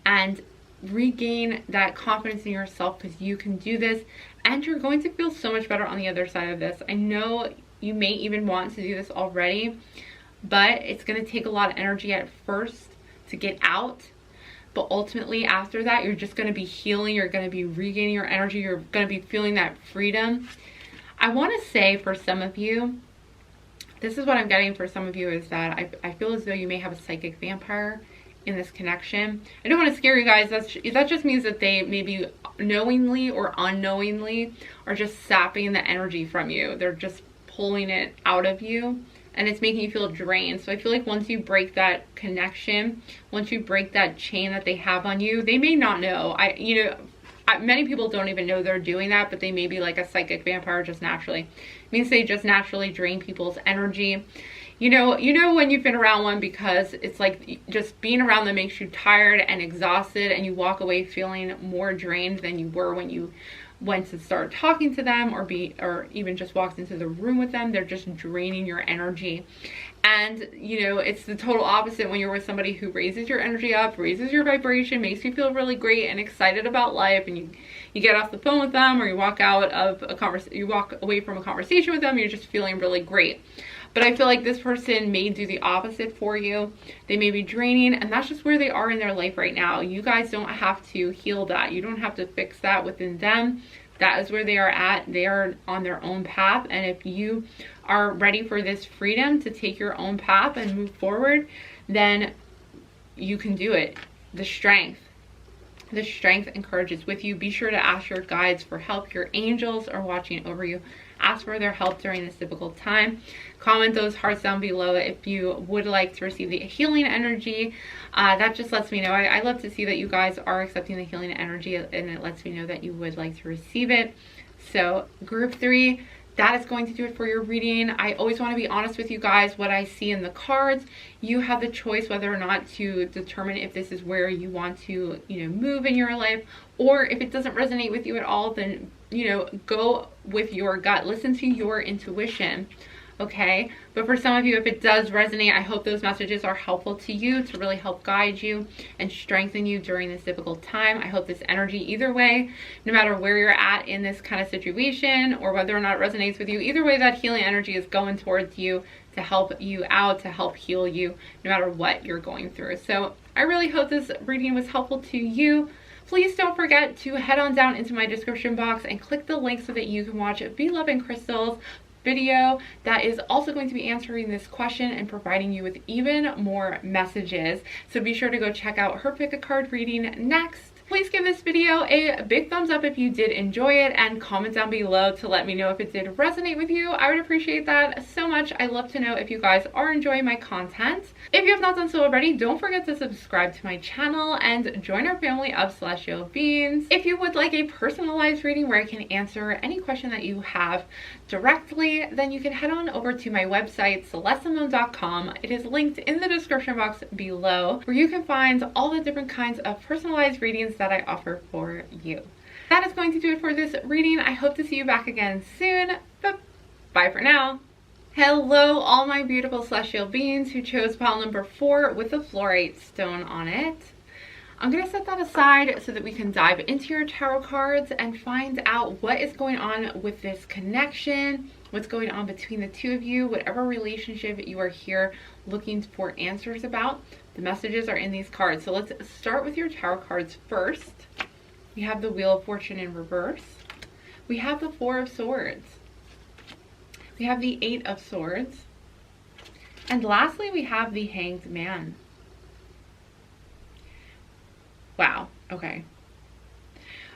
S1: and regain that confidence in yourself, because you can do this and you're going to feel so much better on the other side of this. I know you may even want to do this already, but it's going to take a lot of energy at first to get out. But ultimately after that, you're just going to be healing. You're going to be regaining your energy. You're going to be feeling that freedom. I want to say for some of you, this is what I'm getting for some of you, is that I feel as though you may have a psychic vampire in this connection. I don't want to scare you guys. That just means that they maybe knowingly or unknowingly are just sapping the energy from you. They're just pulling it out of you, and it's making you feel drained. So I feel like once you break that connection, once you break that chain that they have on you, they may not know. Many people don't even know they're doing that, but they may be like a psychic vampire just naturally. It means they just naturally drain people's energy. You know when you've been around one, because it's like just being around them makes you tired and exhausted, and you walk away feeling more drained than you were when you went to start talking to them, or even just walked into the room with them. They're just draining your energy. And you know, it's the total opposite when you're with somebody who raises your energy up, raises your vibration, makes you feel really great and excited about life, and you get off the phone with them, or you walk away from a conversation with them, you're just feeling really great. But I feel like this person may do the opposite for you. They may be draining, and that's just where they are in their life right now. You guys don't have to heal that. You don't have to fix that within them. That is where they are at. They are on their own path. And if you are ready for this freedom to take your own path and move forward, then you can do it. The strength and courage is with you. Be sure to ask your guides for help. Your angels are watching over you. Ask for their help during this difficult time. Comment those hearts down below if you would like to receive the healing energy. That just lets me know. I love to see that you guys are accepting the healing energy, and it lets me know that you would like to receive it. So group 3, that is going to do it for your reading. I always want to be honest with you guys. What I see in the cards, you have the choice whether or not to determine if this is where you want to, move in your life, or if it doesn't resonate with you at all, then, go with your gut. Listen to your intuition. Okay, but for some of you, if it does resonate, I hope those messages are helpful to you to really help guide you and strengthen you during this difficult time. I hope this energy, either way, no matter where you're at in this kind of situation or whether or not it resonates with you, either way, that healing energy is going towards you to help you out, to help heal you, no matter what you're going through. So I really hope this reading was helpful to you. Please don't forget to head on down into my description box and click the link so that you can watch Be Love and Crystals video that is also going to be answering this question and providing you with even more messages. So be sure to go check out her pick a card reading next. Please give this video a big thumbs up if you did enjoy it, and comment down below to let me know if it did resonate with you. I would appreciate that so much. I love to know if you guys are enjoying my content. If you have not done so already, don't forget to subscribe to my channel and join our family of celestial beings. If you would like a personalized reading where I can answer any question that you have directly, then you can head on over to my website, celestesimone.com. It is linked in the description box below, where you can find all the different kinds of personalized readings that I offer for you. That is going to do it for this reading. I hope to see you back again soon, but bye for now. Hello, all my beautiful celestial beings who chose pile number 4 with the fluorite stone on it. I'm going to set that aside so that we can dive into your tarot cards and find out what is going on with this connection, what's going on between the two of you, whatever relationship you are here looking for answers about. The messages are in these cards. So let's start with your tarot cards first. We have the Wheel of Fortune in reverse. We have the Four of Swords. We have the Eight of Swords. And lastly, we have the Hanged Man. Wow, okay.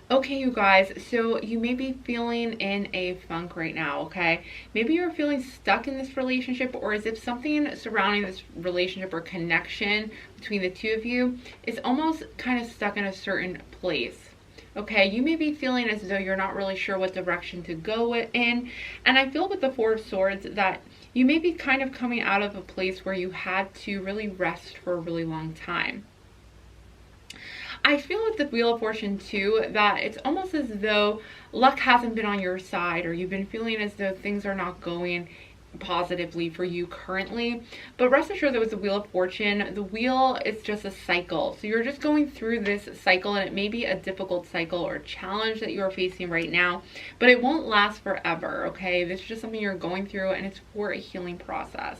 S1: Okay, you guys, so you may be feeling in a funk right now, okay? Maybe you're feeling stuck in this relationship, or as if something surrounding this relationship or connection between the two of you is almost kind of stuck in a certain place. Okay, you may be feeling as though you're not really sure what direction to go in. And I feel with the Four of Swords that you may be kind of coming out of a place where you had to really rest for a really long time. I feel with the Wheel of Fortune too that it's almost as though luck hasn't been on your side, or you've been feeling as though things are not going positively for you currently. But rest assured that with the Wheel of Fortune, the wheel is just a cycle. So you're just going through this cycle, and it may be a difficult cycle or challenge that you're facing right now, but it won't last forever, okay? This is just something you're going through, and it's for a healing process.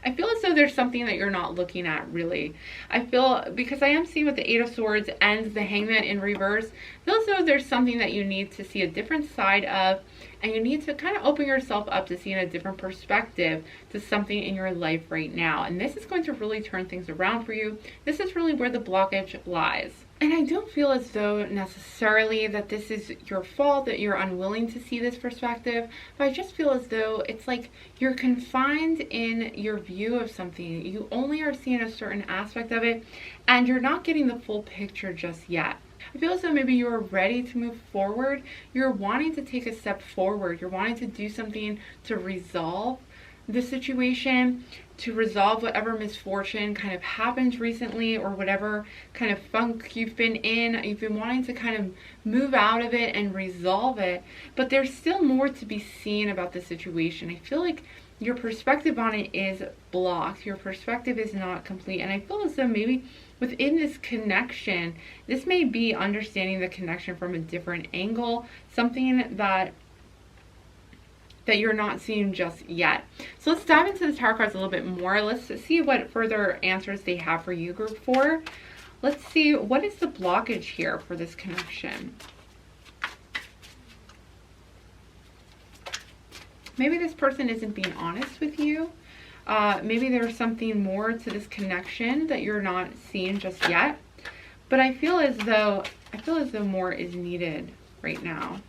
S1: I feel as though there's something that you're not looking at, really. I feel, because I am seeing with the Eight of Swords and the Hangman in reverse, I feel as though there's something that you need to see a different side of, and you need to kind of open yourself up to seeing a different perspective to something in your life right now. And this is going to really turn things around for you. This is really where the blockage lies. And I don't feel as though necessarily that this is your fault, that you're unwilling to see this perspective, but I just feel as though it's like you're confined in your view of something. You only are seeing a certain aspect of it, and you're not getting the full picture just yet. I feel as though maybe you're ready to move forward. You're wanting to take a step forward. You're wanting to do something to resolve the situation, to resolve whatever misfortune kind of happened recently, or whatever kind of funk you've been in. You've been wanting to kind of move out of it and resolve it, but there's still more to be seen about the situation. I feel like your perspective on it is blocked. Your perspective is not complete, and I feel as though maybe within this connection, this may be understanding the connection from a different angle, something that you're not seeing just yet. So let's dive into the tarot cards a little bit more. Let's see what further answers they have for you, group 4. Let's see, what is the blockage here for this connection? Maybe this person isn't being honest with you. Maybe there's something more to this connection that you're not seeing just yet. But I feel as though more is needed right now.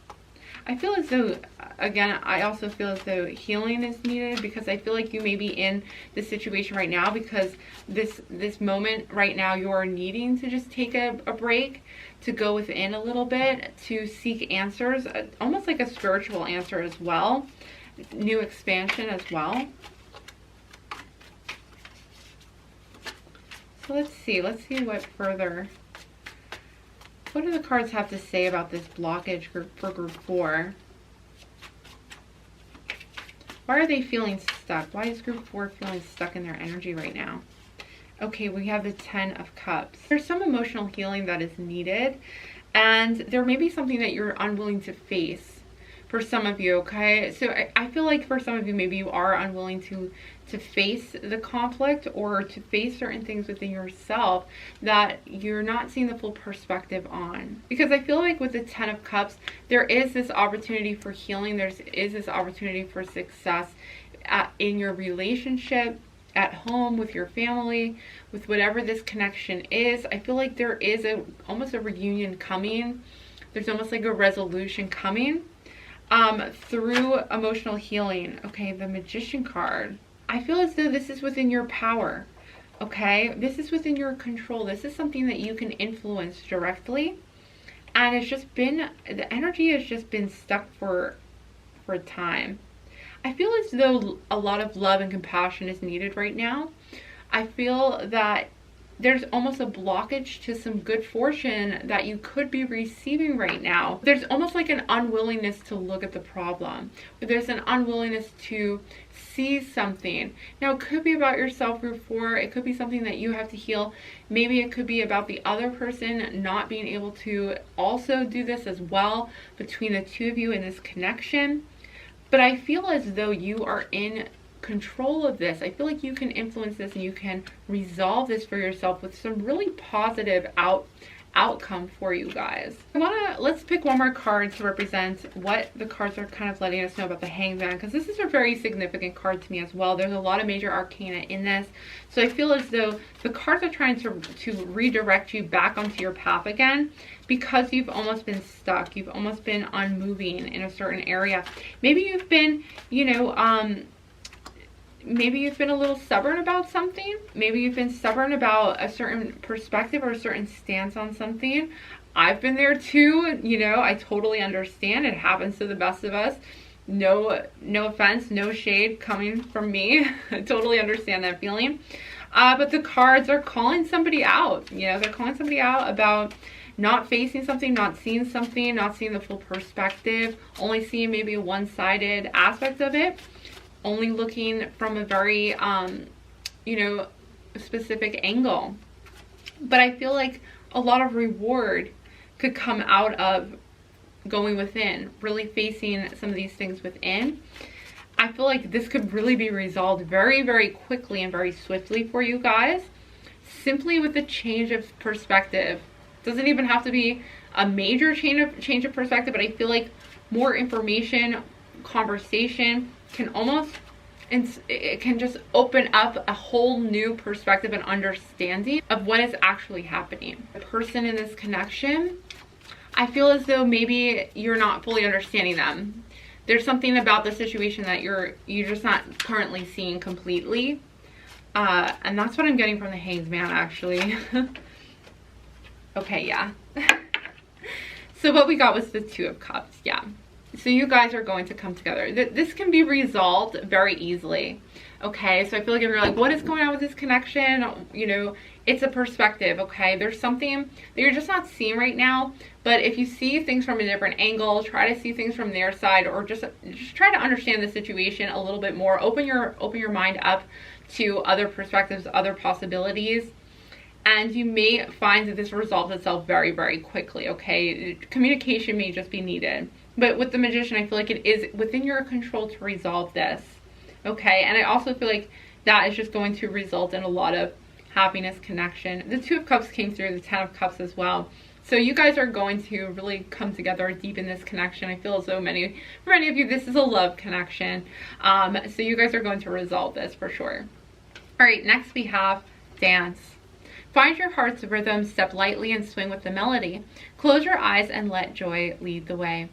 S1: I feel as though again, I also feel as though healing is needed, because I feel like you may be in this situation right now because this moment right now you're needing to just take a break, to go within a little bit, to seek answers, almost like a spiritual answer as well, new expansion as well. So let's see what further, what do the cards have to say about this blockage for group 4? Why are they feeling stuck? Why is group 4 feeling stuck in their energy right now? Okay, we have the 10 of Cups. There's some emotional healing that is needed, and there may be something that you're unwilling to face for some of you, okay? So I feel like for some of you, maybe you are unwilling to face the conflict, or to face certain things within yourself that you're not seeing the full perspective on. Because I feel like with the 10 of Cups, there is this opportunity for healing. There is this opportunity for success in your relationship, at home, with your family, with whatever this connection is. I feel like there is almost a reunion coming. There's almost like a resolution coming through emotional healing. Okay, the Magician card. I feel as though this is within your power, okay? This is within your control. This is something that you can influence directly. And it's just been, the energy has just been stuck for a time. I feel as though a lot of love and compassion is needed right now. I feel that there's almost a blockage to some good fortune that you could be receiving right now. There's almost like an unwillingness to look at the problem. There's an unwillingness to see something. Now, it could be about yourself, group 4. It could be something that you have to heal. Maybe it could be about the other person not being able to also do this as well between the two of you in this connection. But I feel as though you are in control of this. I feel like you can influence this, and you can resolve this for yourself with some really positive outcome for you guys. Let's pick one more card to represent what the cards are kind of letting us know about the Hangman, because this is a very significant card to me as well. There's a lot of major arcana in this, so I feel as though the cards are trying to redirect you back onto your path again, because you've almost been stuck. You've almost been unmoving in a certain area. Maybe you've been, maybe you've been a little stubborn about something. Maybe you've been stubborn about a certain perspective or a certain stance on something. I've been there too. I totally understand. It happens to the best of us. No offense, no shade coming from me. I totally understand that feeling. But the cards are calling somebody out. They're calling somebody out about not facing something, not seeing something, not seeing the full perspective, only seeing maybe a one-sided aspect of it. Only looking from a very, specific angle. But I feel like a lot of reward could come out of going within, really facing some of these things within. I feel like this could really be resolved very, very quickly and very swiftly for you guys, simply with a change of perspective. Doesn't even have to be a major change of perspective, but I feel like more information, conversation can almost, it can just open up a whole new perspective and understanding of what is actually happening. The person in this connection, I feel as though maybe you're not fully understanding them. There's something about the situation that you're just not currently seeing completely. And that's what I'm getting from the Hangman, actually. Okay, yeah. So what we got was the 2 of Cups, yeah. So you guys are going to come together. This can be resolved very easily. Okay, so I feel like if you're like, what is going on with this connection? It's a perspective, okay? There's something that you're just not seeing right now. But if you see things from a different angle, try to see things from their side, or just try to understand the situation a little bit more. Open your mind up to other perspectives, other possibilities. And you may find that this resolves itself very, very quickly, okay? Communication may just be needed. But with the Magician, I feel like it is within your control to resolve this, okay? And I also feel like that is just going to result in a lot of happiness, connection. The 2 of Cups came through, the 10 of Cups as well. So you guys are going to really come together deep in this connection. I feel as though for many of you, this is a love connection. So you guys are going to resolve this for sure. All right, next we have Dance. Find your heart's rhythm, step lightly and swing with the melody. Close your eyes and let joy lead the way.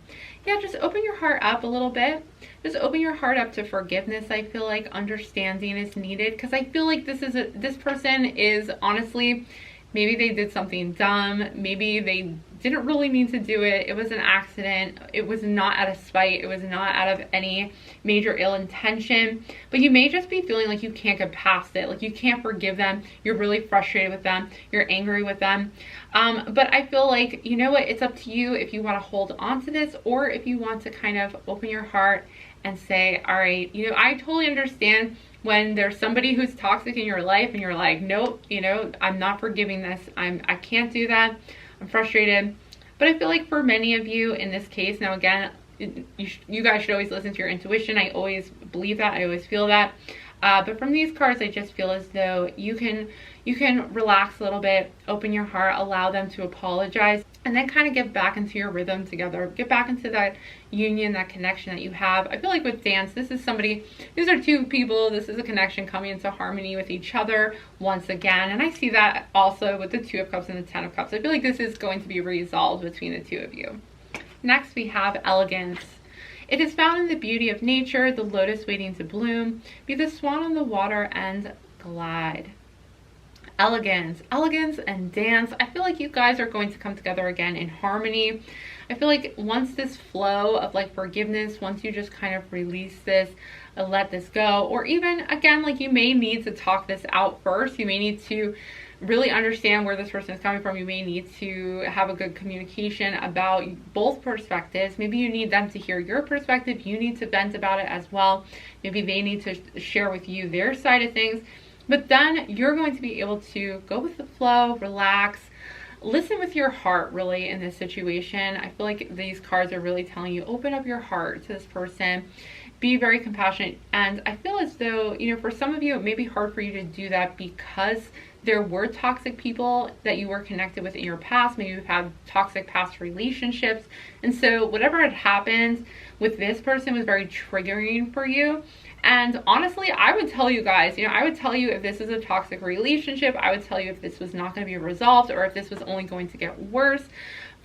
S1: yeah, just open your heart up a little bit. Just open your heart up to forgiveness. I feel like understanding is needed, because I feel like this person is honestly, maybe they did something dumb. Maybe they didn't really mean to do it. It was an accident. It was not out of spite. It was not out of any major ill intention. But you may just be feeling like you can't get past it. Like you can't forgive them. You're really frustrated with them. You're angry with them. But I feel like, you know what? It's up to you if you want to hold on to this, or if you want to kind of open your heart and say, all right, you know, I totally understand when there's somebody who's toxic in your life and you're like, nope, you know, I'm not forgiving this. I can't do that. I'm frustrated. But I feel like for many of you in this case, now again, you guys should always listen to your intuition. I always believe that. I always feel that. But from these cards, I just feel as though you can relax a little bit, open your heart, allow them to apologize, and then kind of get back into your rhythm together. Get back into that union, that connection that you have. I feel like with dance, these are two people. This is a connection coming into harmony with each other once again. And I see that also with the Two of Cups and the Ten of Cups. I feel like this is going to be resolved between the two of you. Next, we have elegance. It is found in the beauty of nature, the lotus waiting to bloom, be the swan on the water and glide. Elegance and dance. I feel like you guys are going to come together again in harmony. I feel like once this flow of like forgiveness, once you just kind of release this, let this go, or even again, like you may need to talk this out first. You may need to really understand where this person is coming from. You may need to have a good communication about both perspectives. Maybe you need them to hear your perspective. You need to vent about it as well. Maybe they need to share with you their side of things. But then you're going to be able to go with the flow, relax, listen with your heart really in this situation. I feel like these cards are really telling you, open up your heart to this person, be very compassionate. And I feel as though, you know, for some of you, it may be hard for you to do that because there were toxic people that you were connected with in your past. Maybe you've had toxic past relationships. And so whatever had happened with this person was very triggering for you. And honestly, I would tell you guys, you know, I would tell you if this is a toxic relationship, I would tell you if this was not going to be resolved, or if this was only going to get worse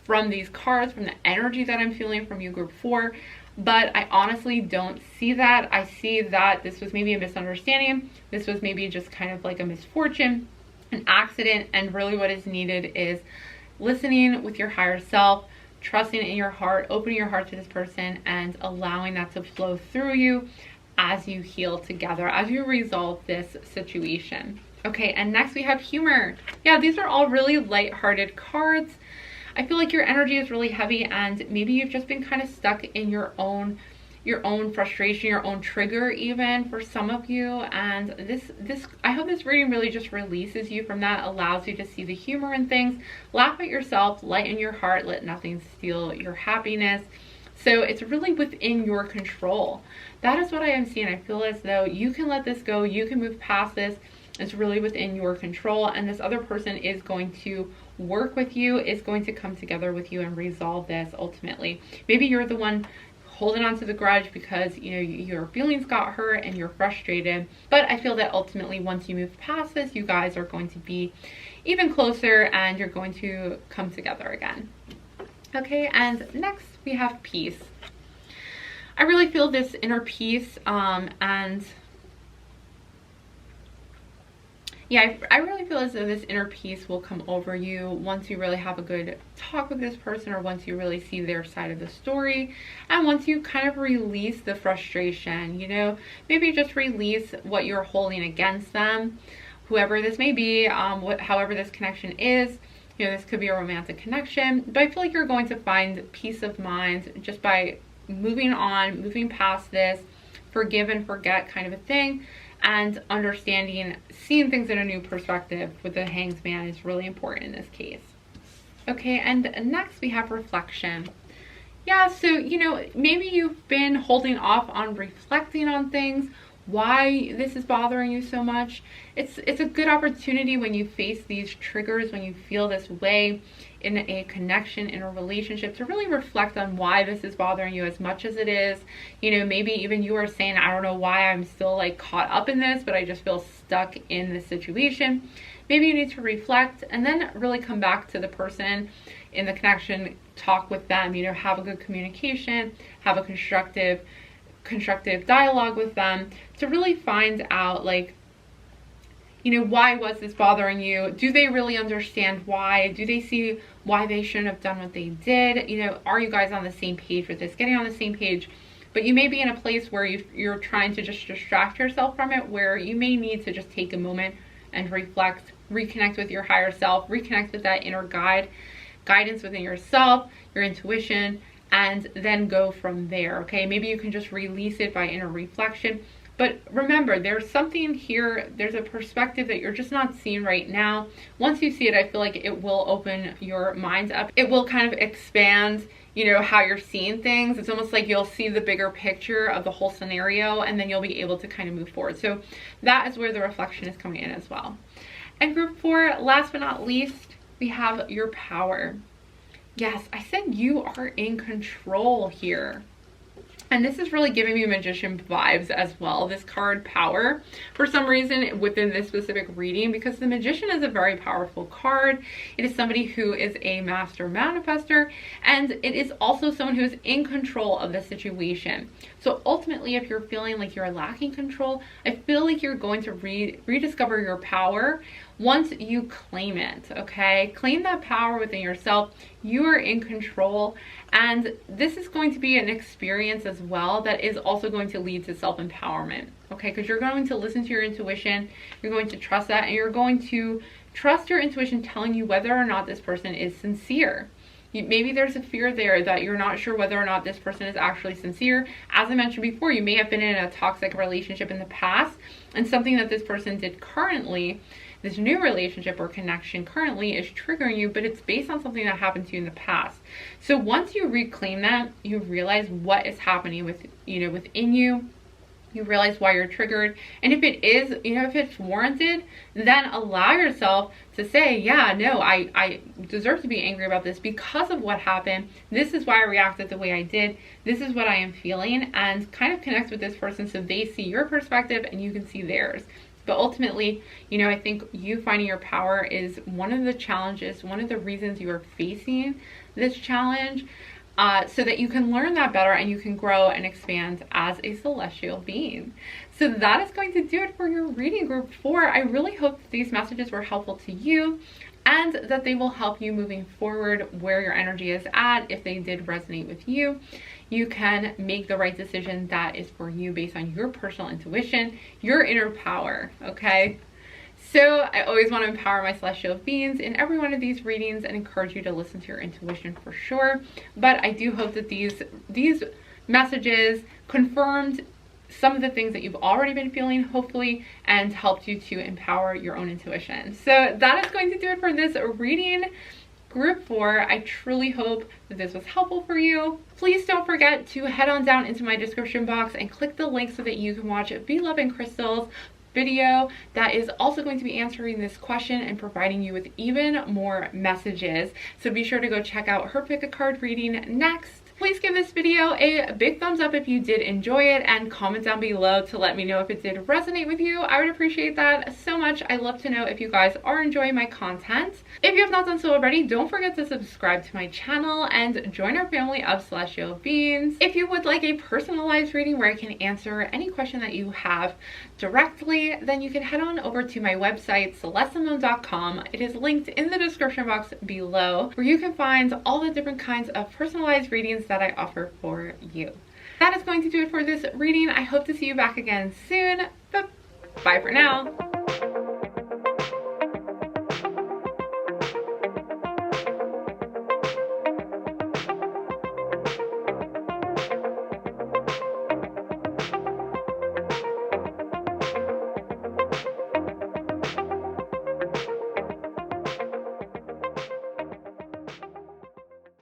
S1: from these cards, from the energy that I'm feeling from you, group 4. But I honestly don't see that. I see that this was maybe a misunderstanding. This was maybe just kind of like a misfortune, an accident. And really what is needed is listening with your higher self, trusting in your heart, opening your heart to this person, and allowing that to flow through you as you heal together, as you resolve this situation. Okay, and next we have humor. Yeah, these are all really light-hearted cards. I feel like your energy is really heavy, and maybe you've just been kind of stuck in your own frustration, your own trigger even for some of you. And this I hope this reading really just releases you from that, allows you to see the humor in things, laugh at yourself, lighten your heart, let nothing steal your happiness. So it's really within your control. That is what I am seeing. I feel as though you can let this go. You can move past this. It's really within your control. And this other person is going to work with you, is going to come together with you and resolve this ultimately. Maybe you're the one holding on to the grudge because, you know, your feelings got hurt and you're frustrated. But I feel that ultimately once you move past this, you guys are going to be even closer and you're going to come together again. Okay, and next we have peace. I really feel this inner peace, and yeah, I really feel as though this inner peace will come over you once you really have a good talk with this person, or once you really see their side of the story, and once you kind of release the frustration, you know, maybe just release what you're holding against them, whoever this may be, however this connection is. You know, this could be a romantic connection, but I feel like you're going to find peace of mind just by moving on, moving past this, forgive and forget kind of a thing, and understanding, seeing things in a new perspective with the Hanged Man is really important in this case. Okay, and next we have reflection. Yeah, so, you know, maybe you've been holding off on reflecting on things, why this is bothering you so much. It's a good opportunity when you face these triggers, when you feel this way in a connection, in a relationship, to really reflect on why this is bothering you as much as it is. You know, maybe even you are saying, I don't know why I'm still like caught up in this, but I just feel stuck in this situation. Maybe you need to reflect and then really come back to the person in the connection, talk with them, you know, have a good communication, have a constructive dialogue with them to really find out, like, you know, why was this bothering you? Do they really understand why? Do they see why they shouldn't have done what they did? You know, are you guys on the same page with this? Getting on the same page. But you may be in a place where you're trying to just distract yourself from it, where you may need to just take a moment and reflect, reconnect with your higher self, reconnect with that inner guidance within yourself, your intuition, and then go from there, okay? Maybe you can just release it by inner reflection. But remember, there's something here, there's a perspective that you're just not seeing right now. Once you see it, I feel like it will open your mind up. It will kind of expand, you know, how you're seeing things. It's almost like you'll see the bigger picture of the whole scenario, and then you'll be able to kind of move forward. So that is where the reflection is coming in as well. And group 4, last but not least, we have your power. Yes, I said you are in control here. And this is really giving me magician vibes as well, this card, power, for some reason within this specific reading, because the magician is a very powerful card. It is somebody who is a master manifester, and it is also someone who is in control of the situation. So ultimately, if you're feeling like you're lacking control, I feel like you're going to rediscover your power once you claim it, okay? Claim that power within yourself. You are in control, and this is going to be an experience as well that is also going to lead to self-empowerment, okay? Because you're going to listen to your intuition, you're going to trust that, and you're going to trust your intuition telling you whether or not this person is sincere. Maybe there's a fear there that you're not sure whether or not this person is actually sincere. As I mentioned before, you may have been in a toxic relationship in the past, and something that this person did currently, this new relationship or connection currently, is triggering you, but it's based on something that happened to you in the past. So once you reclaim that, you realize what is happening with, you know, within you. You realize why you're triggered, and if it is, you know, if it's warranted, then allow yourself to say, yeah, no, I deserve to be angry about this because of what happened. This is why I reacted the way I did. This is what I am feeling, and kind of connect with this person so they see your perspective and you can see theirs. But ultimately, you know, I think you finding your power is one of the challenges, one of the reasons you are facing this challenge, so that you can learn that better and you can grow and expand as a celestial being. So that is going to do it for your reading, group 4. I really hope that these messages were helpful to you and that they will help you moving forward where your energy is at. If they did resonate with you, you can make the right decision that is for you based on your personal intuition, your inner power, okay? So I always want to empower my celestial beings in every one of these readings and encourage you to listen to your intuition for sure. But I do hope that these messages confirmed some of the things that you've already been feeling, hopefully, and helped you to empower your own intuition. So that is going to do it for this reading, group 4. I truly hope that this was helpful for you. Please don't forget to head on down into my description box and click the link so that you can watch Be Love and Crystals video that is also going to be answering this question and providing you with even more messages. So be sure to go check out her pick a card reading next. Please give this video a big thumbs up if you did enjoy it, and comment down below to let me know if it did resonate with you. I would appreciate that so much. I love to know if you guys are enjoying my content. If you have not done so already, don't forget to subscribe to my channel and join our family of celestial beings. If you would like a personalized reading where I can answer any question that you have directly, then you can head on over to my website, celestesimone.com. It is linked in the description box below, where you can find all the different kinds of personalized readings that I offer for you. That is going to do it for this reading. I hope to see you back again soon, but bye for now.